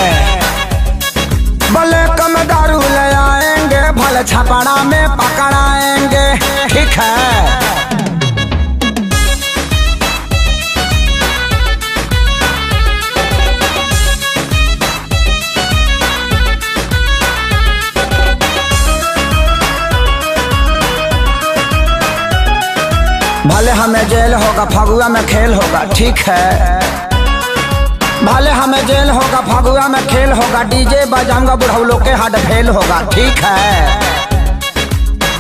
भले कम दारू ले आएंगे भले छपड़ा में पकड़ाएंगे ठीक है भले हमें जेल होगा फगुआ में खेल होगा ठीक है भले हमें जेल होगा फगुआ में खेल होगा डीजे बजाऊंगा बुढ़ौलों के हाथ फेल होगा ठीक है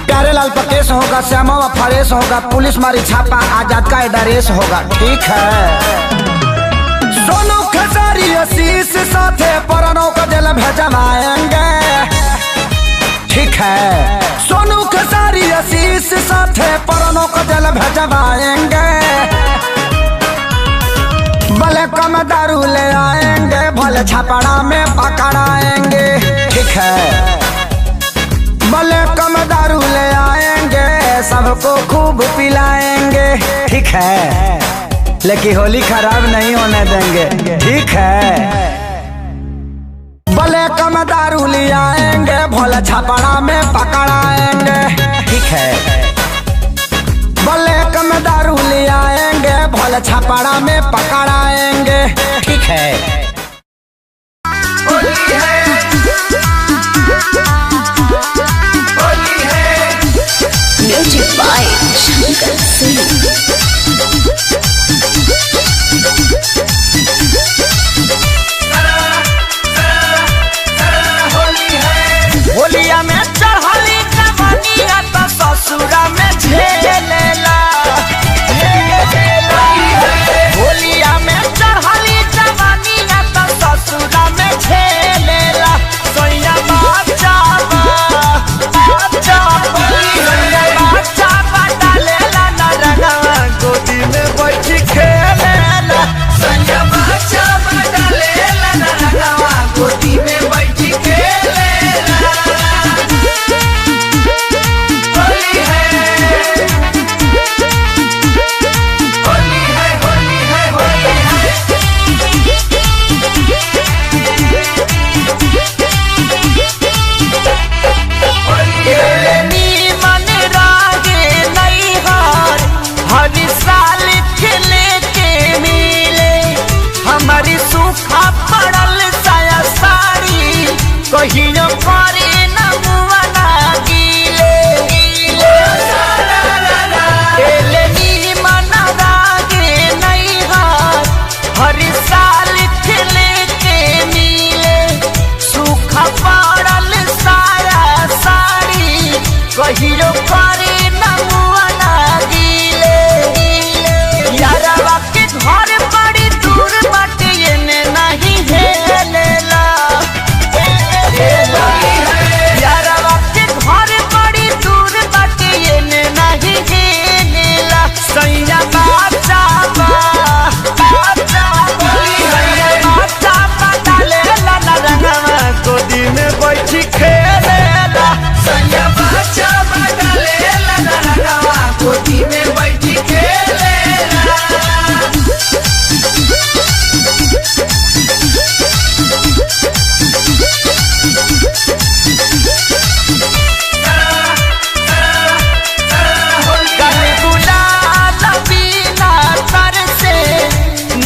प्यारे लाल पर केस होगा श्यामा फरेश होगा पुलिस मारी छापा आजाद का एड्रेस होगा ठीक है सोनू खेसारी आशीष साथे परनों को जेल भेजवाएंगे ठीक है सोनू खेसारी आशीष साथे परनों को जेल भेजवाएंगे भले कम दारू ले आएंगे भले छपड़ा में पकड़ाएंगे ठीक है भले कम दारू ले आएंगे सबको खूब पिलाएंगे ठीक है लेकिन होली खराब नहीं होने देंगे ठीक है भले कम दारू ले आएंगे भले छपड़ा में पकड़ाएंगे ठीक है भले कम दारू ले आएंगे भले छपड़ा में पकड़ाएंगे ठीक है होली है होली है म्यूजिक बाय होलिया में चढ़ली जवानिया तो ससुरा में झेलेला। होलिया में चढ़ली जवानिया तो ससुरा में झेलेला। सोया बाचा डालेला न रंगवा गोदी में बैठ खेलेला। सोया बाचा डालेला न रंगवा गोदी में बैठ खेलेला। सूखा पड़ल साया साड़ी कहियो करे न मुआ ना गीले। एले मन रागे नैहर हर साल खिले के मिले। सूखा पड़ल साया साड़ी कहियो करे न मुआ ना गीले। यारवा के घर बड़ी दूर बाटे एने नहीं हेलेला। यारवा के घर बड़ी दूर बाटे एने नहीं हेलेला। सैया बाचा डालेला न रंगवा गोदी में बैठ खेलेला। सैया बाचा डालेला न रंगवा गोदी में बैठ खेलेला।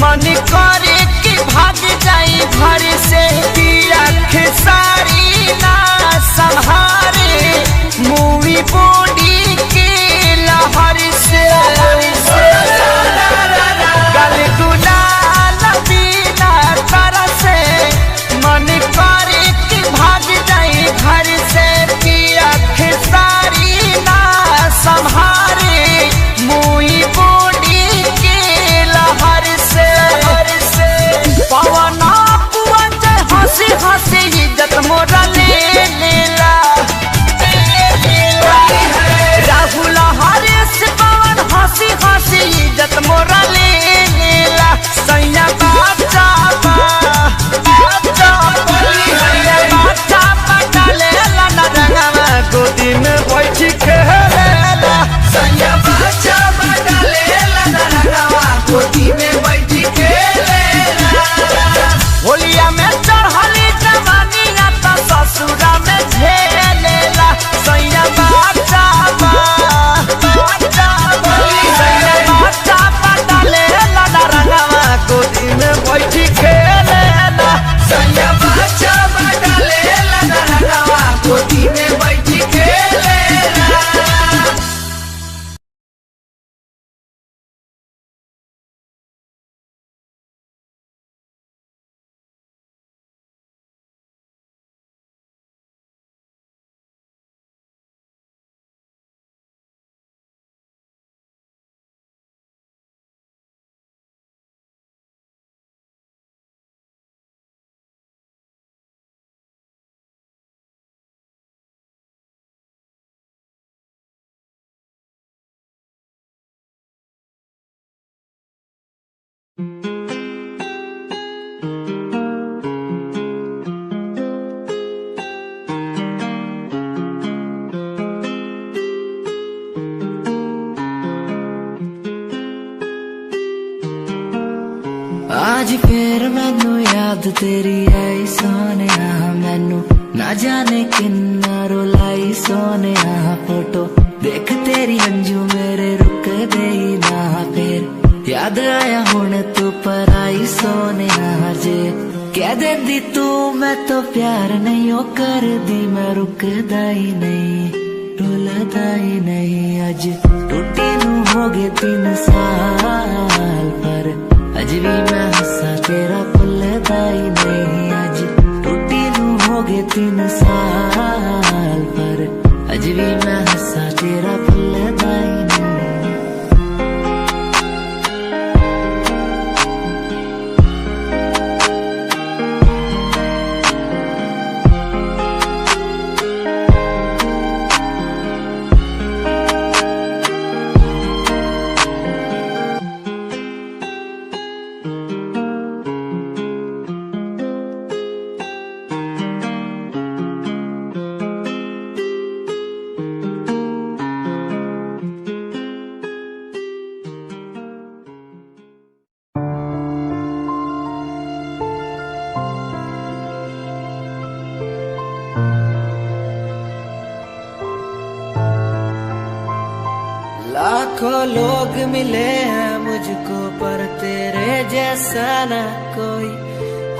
मन करे कि भाग जाई घर से। खेसारी ना संहारे मूवी बॉडी के लहर से। गल गुलाल बिना तरह से मन करे कि भाग जाई घर से। पिया खेसारी ना संहारे मूवी बॉडी के लहर से। पवना पुअन हंसी हंसी इज्जत मोरा ले लेला। राहुल हरेश पवन हंसी हंसी इज्जत मोरा ले लेला। सैया बाचा डालेला न रंगवा गोदी में बैठ खेलेला। सैया बाचा डालेला न रंगवा गोदी में बैठ खेलेला। होलिया में चढ़ली जवानिया तो ससुरा में झेलेला। सैया बाचा डालेला न रंगवा गोदी में बैठ खेलेला। सैया बाचा डालेला न रंगवा गोदी में बैठ खेलेला। आज फिर मैनू याद तेरी आई सोने मैनू ना जाने किन्ना रुलाई सोने फोटो देख तेरी अंजू मेरे रुक दे ना फिर याद आया हुण तू पर आई सोने जे कह देंदी तू मैं तो प्यार नहीं ओ कर दी मैं रुकदा ही नहीं टोलता ही नहीं अज टूटी नू हो गए 3 साल पर अज भी मैं हंसा तेरा भुलदा ही नहीं अज टूटी नू हो गए 3 साल पर अज भी मैं हंसा तेरा भुलदा ही नहीं। लाखों लोग मिले हैं मुझको पर तेरे जैसा न कोई।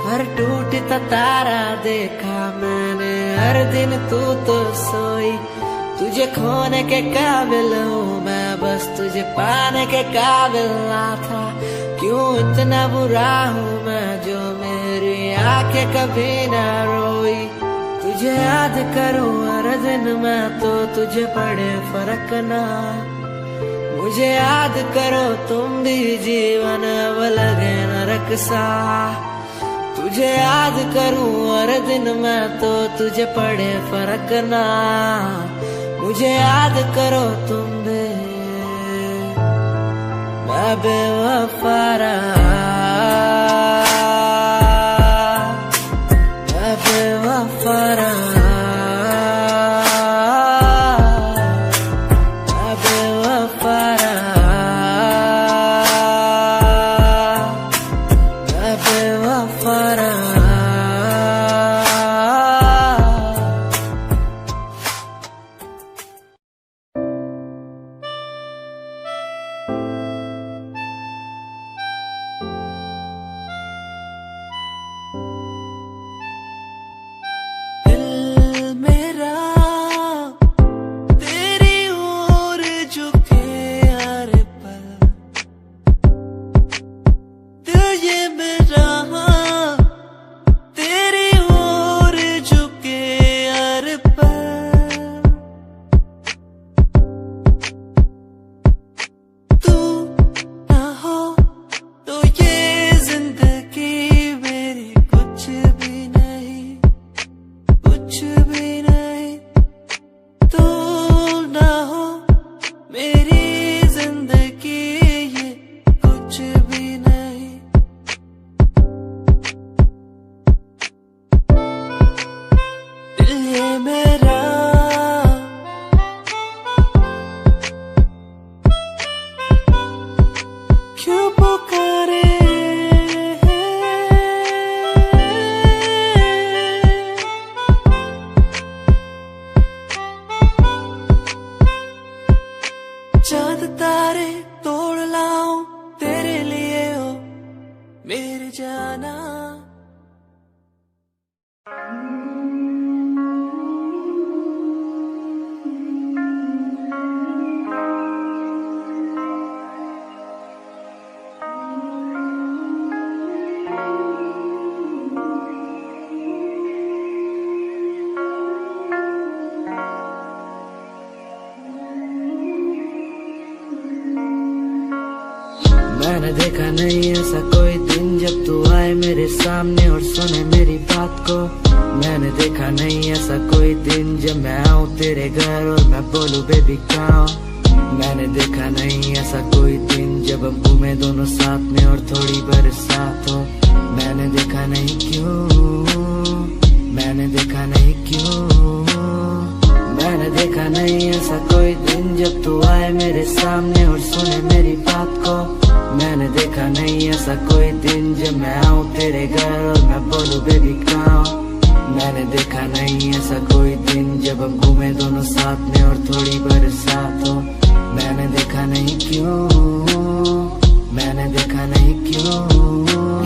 हर टूटता तारा देखा मैंने हर दिन तू तो सोई। तुझे खोने के काबिल हूँ मैं बस तुझे पाने के काबिल ना था। क्यों इतना बुरा हूँ मैं जो मेरी आंखें कभी ना रोई। तुझे याद करूँ हर दिन मैं तो तुझे पड़े फर्क ना। मुझे याद करो तुम भी जीवन अब लगे नरक सा। तुझे याद करूं हर दिन मैं तो तुझे पड़े फर्क ना। मुझे याद करो तुम भी मैं बेवफा रहा। मैं बेवफा रहा। चांद तारे तोड़ लाऊं तेरे लिए हो मेरे जाना। मैंने देखा नहीं ऐसा कोई दिन जब तू आए मेरे सामने और सुने मेरी बात को। मैंने देखा नहीं ऐसा कोई दिन जब मैं आऊँ तेरे घर और मैं बोलूँ बेबी कहाँ। मैंने देखा नहीं ऐसा कोई दिन जब हम घूमे दोनों साथ में और थोड़ी बरसात हो। मैंने देखा नहीं क्यों, मैंने देखा नहीं क्यों। मैंने देखा नहीं ऐसा कोई दिन जब तू आए मेरे सामने और सुने मेरी बात को। मैंने देखा नहीं ऐसा कोई दिन जब मैं आऊँ तेरे घर और मैं बोलूँ बेबी कहाँ। मैंने देखा नहीं ऐसा कोई दिन जब हम घूमे दोनों साथ में और थोड़ी बरसात हो। मैंने देखा नहीं क्यों, मैंने देखा नहीं क्यों।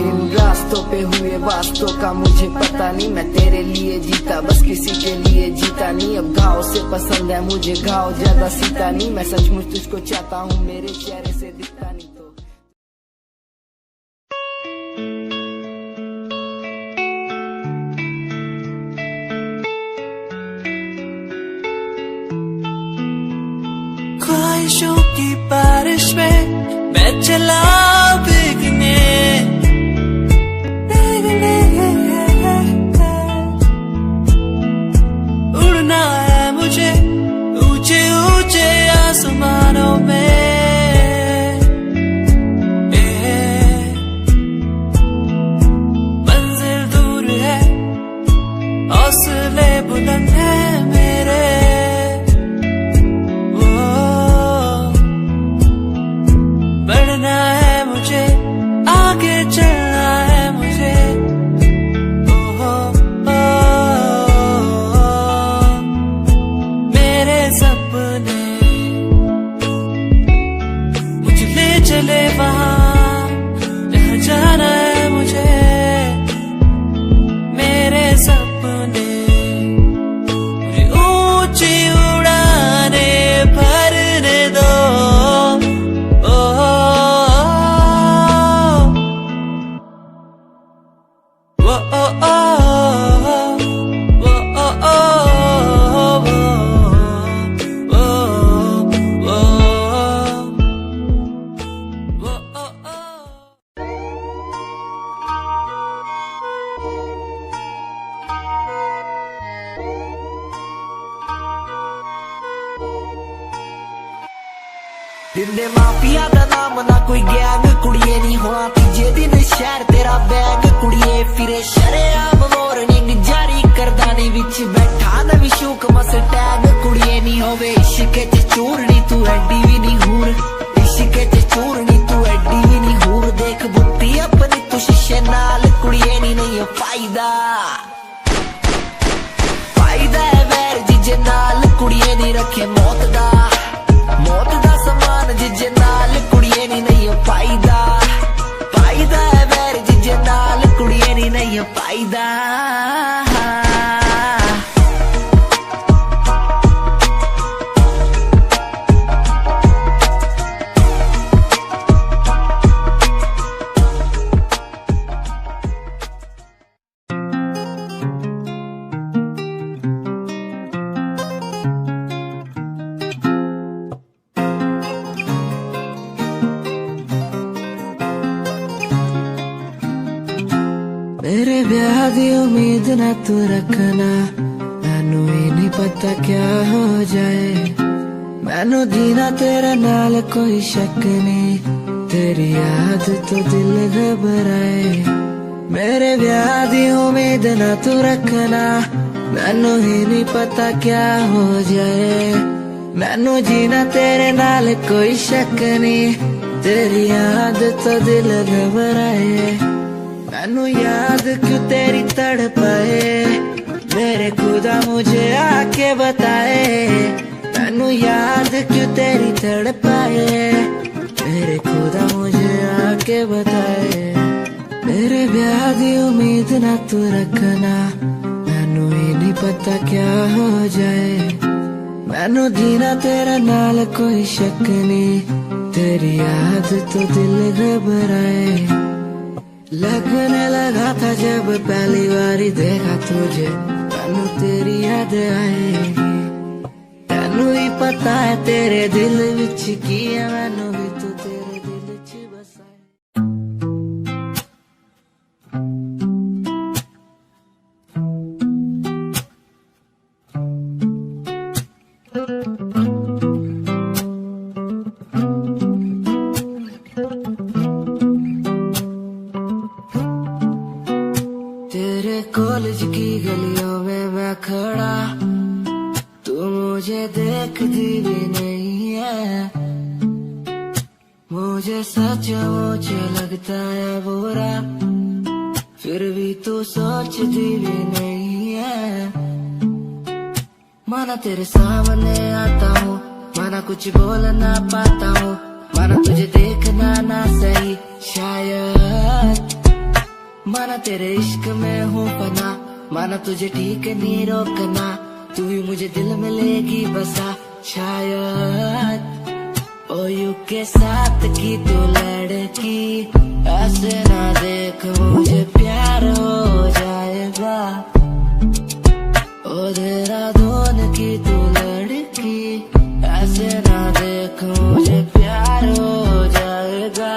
इन रास्तों पे हुए वास्तों का मुझे पता नहीं, मैं तेरे लिए जीता बस किसी के लिए जीता नहीं। अब घाव से पसंद है मुझे घाव ज्यादा सीता नहीं, मैं सचमुच तुझको चाहता हूँ मेरे चेहरे से दिखता नहीं तो। ख्वाहिशों की बारिश में मैं चला भीगने, उड़ना है मुझे ऊंचे ऊंचे आसमानों में। मंजिल दूर है हौसले बुलंद है मेरे, बढ़ना है मुझे आगे चलना है मुझे। मेरे सपने मुझे ले चले वहाँ जहाँ जाना है मुझे। मेरे सपने मुझे ऊंची उड़ाने भरने दो। दिंदे माफिया दा नाम ना कोई गैंग कुड़िए नहीं होना तीजे दिन शहर तेरा बैग कुड़िए फिरे शरेआम वार्निंग जारी करदा नी विच बैठा नवी शूक मस टैग कुड़िए नहीं होवे इश्क च चूरनी तू एडी भी नहीं हूर, इश्क च चूरनी तू एडी भी नहीं हूर। देख बुत्ती अपनी तू शीशे नाल कुड़िए नहीं है फायदा, फायदा है वैर जिजे नाल कुड़िए नहीं रखे मौत दा, मौत दा समान जिजे नाल कुड़िए नहीं है फायदा, फायदा है वैर जिजे नाल कुड़िए नहीं है फायदा। मेरे ब्याह दी उम्मीद ना तू रखना, मैनू ही नहीं पता क्या हो जाए। मैनू जीना तेरे नाल कोई शक नहीं, तेरी याद तो दिल घबराए। मेरे ब्याह दी उम्मीद ना तू रखना, मैनू ही नहीं पता क्या हो जाए। मैनू जीना तेरे नाल कोई शक नहीं, तेरी याद तो दिल घबराए। मैनू याद क्यों तेरी तड़पाए, मेरे खुदा मुझे आके बताए। मैनू याद क्यों तेरी तड़पाए, मेरे खुदा मुझे आके बताए। मेरे ब्याह दी उम्मीद ना तू रखना, मैनू ही नहीं पता क्या हो जाए। मैनू जीना तेरा नाल कोई शक नहीं, तेरी याद तो दिल घबराए। लगने लगा था जब पहली बारी देखा तुझे, मैनू तेरी याद आएगी। तैनू ही पता है तेरे दिल विच की है, मैनू भी तू तेरे दिल च बसाए। तेरे कॉलेज की गलियों में मैं खड़ा, तू मुझे देखती भी नहीं है। मुझे सचमुच लगता है बुरा, फिर भी तू सोचती भी नहीं है। माना तेरे सामने आता हूँ, माना कुछ बोल ना पाता हूँ, माना तुझे देखना ना सही शायद, माना मैं तेरे इश्क में हूँ फना, माना तुझे ठीक नहीं रोकना, तू भी मुझे दिल में लेगी बसा शायद। ओ यू के साथ की तू लड़की, ऐसे ना देख मुझे प्यार हो जाएगा। ओ देहरादून की तू लड़की, ऐसे ना देख मुझे प्यार हो जाएगा।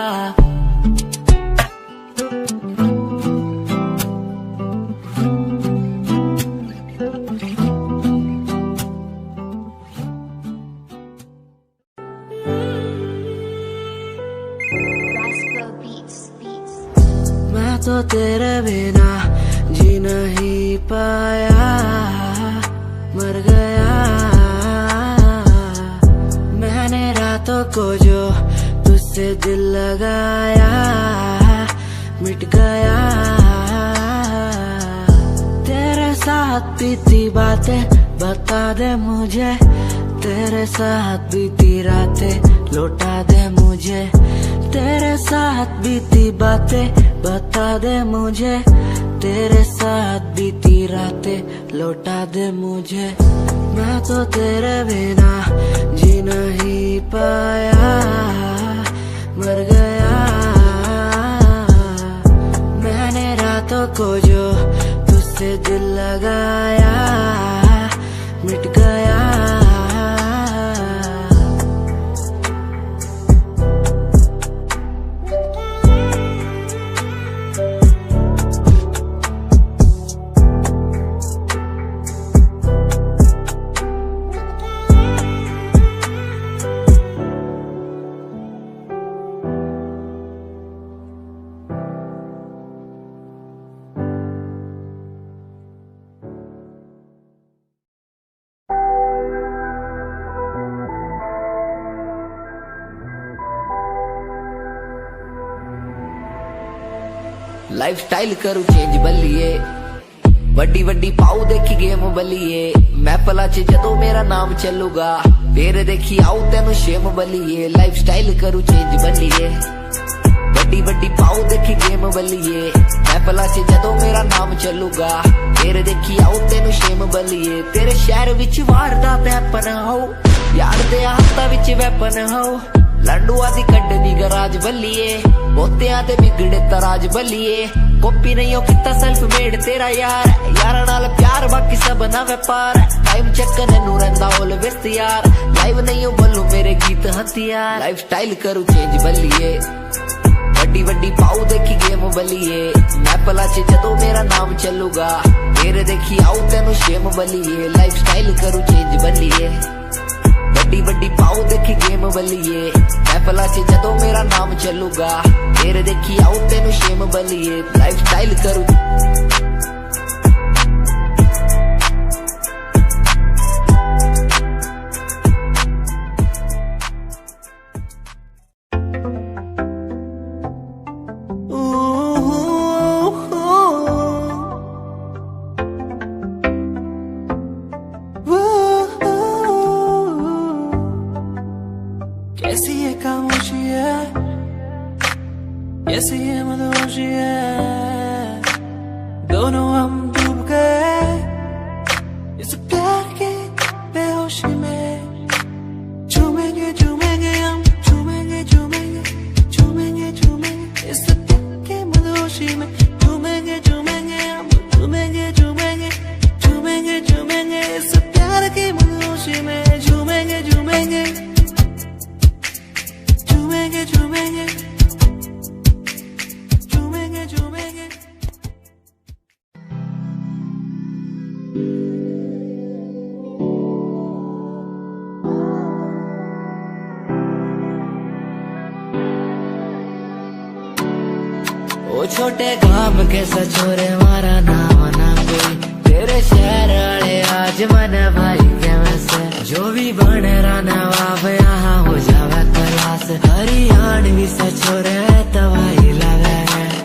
मैं तो तेरे बिना जी नहीं पाया, मर गया। मैंने रातों को जो तुझसे दिल लगाया, मिट गया। तेरे साथ बीती बातें बता दे मुझे, तेरे साथ बीती रातें लौटा दे मुझे। तेरे साथ बीती बातें बता दे मुझे, तेरे साथ बीती रातें लौटा दे मुझे। मैं तो तेरे बिना जी नहीं पाया, मर गया। मैंने रातों को जो तुझसे दिल लगाया, मिट गया। लाइफ स्टाइल करू चेंज बल्लिए, वड्डी वड्डी पाऊ देखी गेम बल्लिए। महफिला च जदों मेरा नाम चलूगा, फिर देखी आऊ तेनू शेम बल्लिए। लाइफ स्टाइल करू चेंज बल्लिए, वड्डी वड्डी पाऊ देखी गेम बल्लिए। महफिला च जदों मेरा नाम चलूगा, फिर देखी आऊ तेनू शेम बल्लिए। तेरे शहर विच वारदात हैपन हो, यार दे हाथां विच वैपन हो। लंडुआ दी कड्डनी गराज बल्लिए, बोतियां ते बिगड़े तराज बल्लिए। कॉपी नहीं हो किता सेल्फ मेड तेरा यार, यारा नाल प्यार बाकी सब ना व्यापार। टाइम चेक नैनू रहिंदा ऑलवेज यार, लाइव नहीं हो बोलू मेरे गीत हथियार। लाइफ स्टाइल करू चेंज बल्लिए, वड्डी वड्डी पाऊ देखी गेम बल्लिए। महफिला च जदों मेरा नाम चलूगा, फिर देखी आऊ तेनू शेम बल्लिए। लाइफ स्टाइल करू चेंज बल्लिए, वड्डी वड्डी पाऊ देखी गेम बल्लिए। महफिला च जदों मेरा नाम चलूगा, फिर देखी आऊ तेनू शेम बल्लिए। लाइफ स्टाइल करू कैसी ये खामोशी है, कैसी ये मदहोशी है। दोनों हम डूब गए इस प्यार के बेहोशी में। झूमेंगे झूमेंगे हम, झूमेंगे झूमेंगे झूमेंगे झूमेंगे इस प्यार के मदहोशी में। झूमेंगे झूमेंगे हम, झूमेंगे झूमेंगे झूमेंगे झूमेंगे इस प्यार के मदहोशी में। झूमेंगे झूमेंगे झूमेंगे झूमेंगे झूमेंगे झूमेंगे। ओ छोटे काम के सचोरे मारा नाम ना कोई, तेरे शहर वाले आज मन भाई के वैसे। जो भी बने रहना वाप यहाँ हो जावे क्लास, हरियाणवी सचोरे तबाही लगे।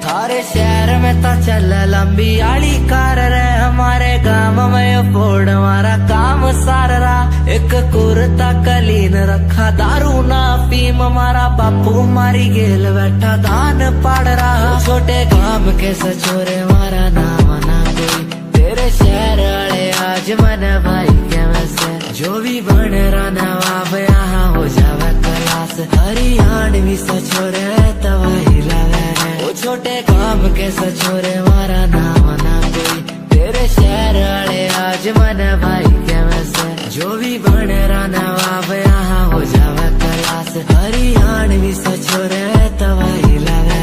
थारे शहर में तो चल लंबी आली कार रे, हमारे गाँव में फोड़ मारा काम सारा एक कुर्ता कलीन रखा दारू ना पीम मारा बापू मारी गेल बैठा दान पड़ रहा छोटे गांव के सचोरे मारा नाम ना कोई तेरे शहर वाले आज मन भाई के वैसे जो भी बन रहा नवाब यहाँ हो जावे क्लास हरियाणवी सचोरे तबाही लगे वो छोटे गांव के सचोरे मारा नाम ना कोई तेरे शहर वाले आज मन भाई के वैसे जो भी बन रहा नवाब यहाँ हो जावे क्लास हरियाणवी सचोरे तबाही लगे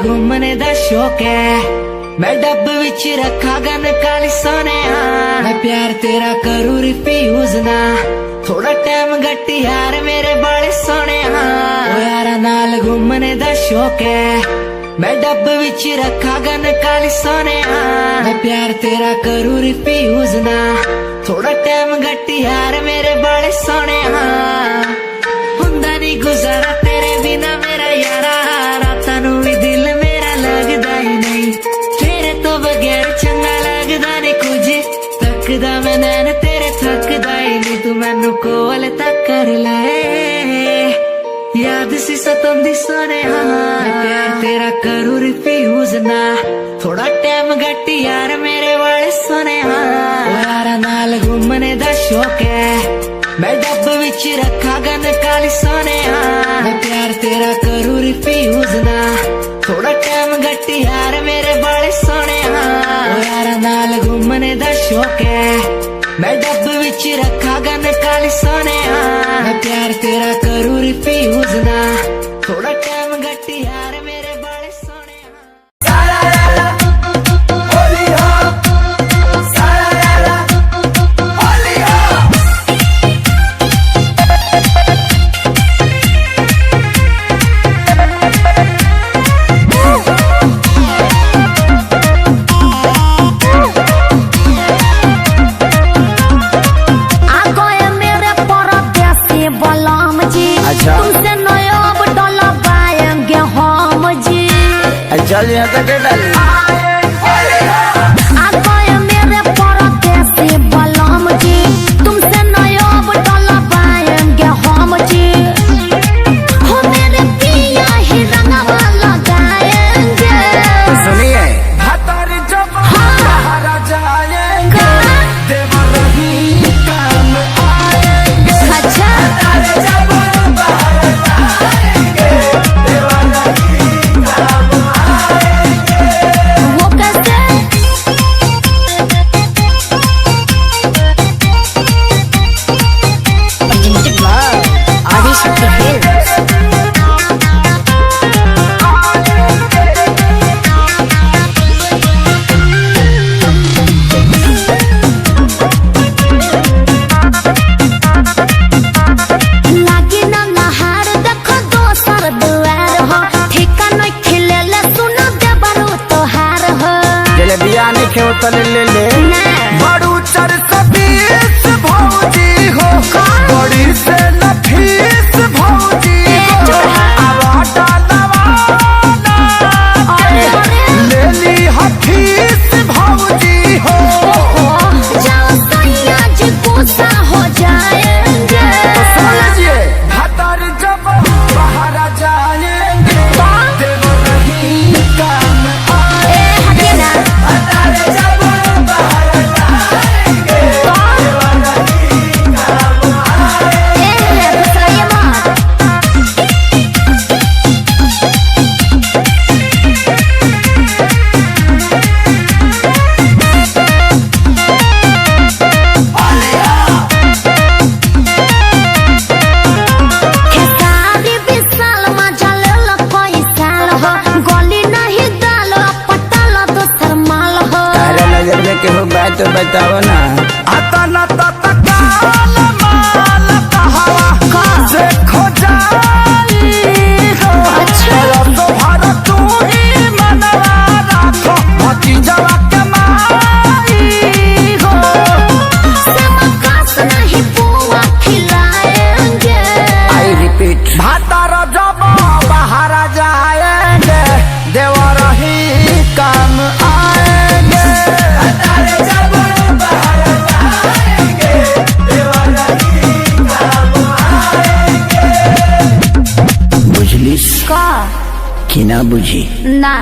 घूमने दा शौक है मैं डब विच रखा गन काली सोने मैं प्यार तेरा करूँ रिफ्यूज ना थोड़ा टाइम गट्टी यार मेरे बड़े सोने ओ यारा नाल घूमने दा शौक है मैं डब विच रखा गन काली सोने मैं प्यार तेरा करूँ रिफ्यूज ना थोड़ा टाइम गट्टी यार मेरे बड़े सोने हुंदा नहीं गुजारा तेरे बिना मेरा यारा रातां नूं भी दिल मेरा लगदा ही नहीं तेरे तो बगैर चंगा लगदा नहीं कुछ तकदा मैं नैन तेरे थकदा ही नहीं तू मैनू कोल तक कर ले याद सी सतोंदी सोने मैं प्यार तेरा करूँ रिफ्यूज ना थोड़ा टाइम गट्टी यार मेरे वाले सोने यारा नाल घूमने दा शौक है मैं डब विच रखा गन काली सोने मैं प्यार तेरा करूँ रिफ्यूज ना थोड़ा टाइम गट्टी यार मेरे बड़े सोने यारा नाल घूमने दा शौक है मैं डब विच रखा गन काली सोने मैं प्यार तेरा करूँ रिफ्यूज ना थोड़ा टाइम गट्टी यार मेरे बड़े सोने तुमसे नयाब डॉलर पाएंगे हम जी चल यहाँ तक डाली मेरे परदेसी बलम जी तुमसे नयाब डॉलर पाएंगे हम जी हो मेरे पिया ही रंगवा लगाएंगे सुनिए ले बड़ू 420 भौजी हो बड़ी से नफीस भौजी हो आवाटा ले ली हफीस भौजी हो जाओ सैया जी गुस्सा हो जाएंगे तो सुन लीजिए भतर जब बाहर जाएंगे देव नहीं काम आए तो बताओ ना आता ना कि ना बुझी ना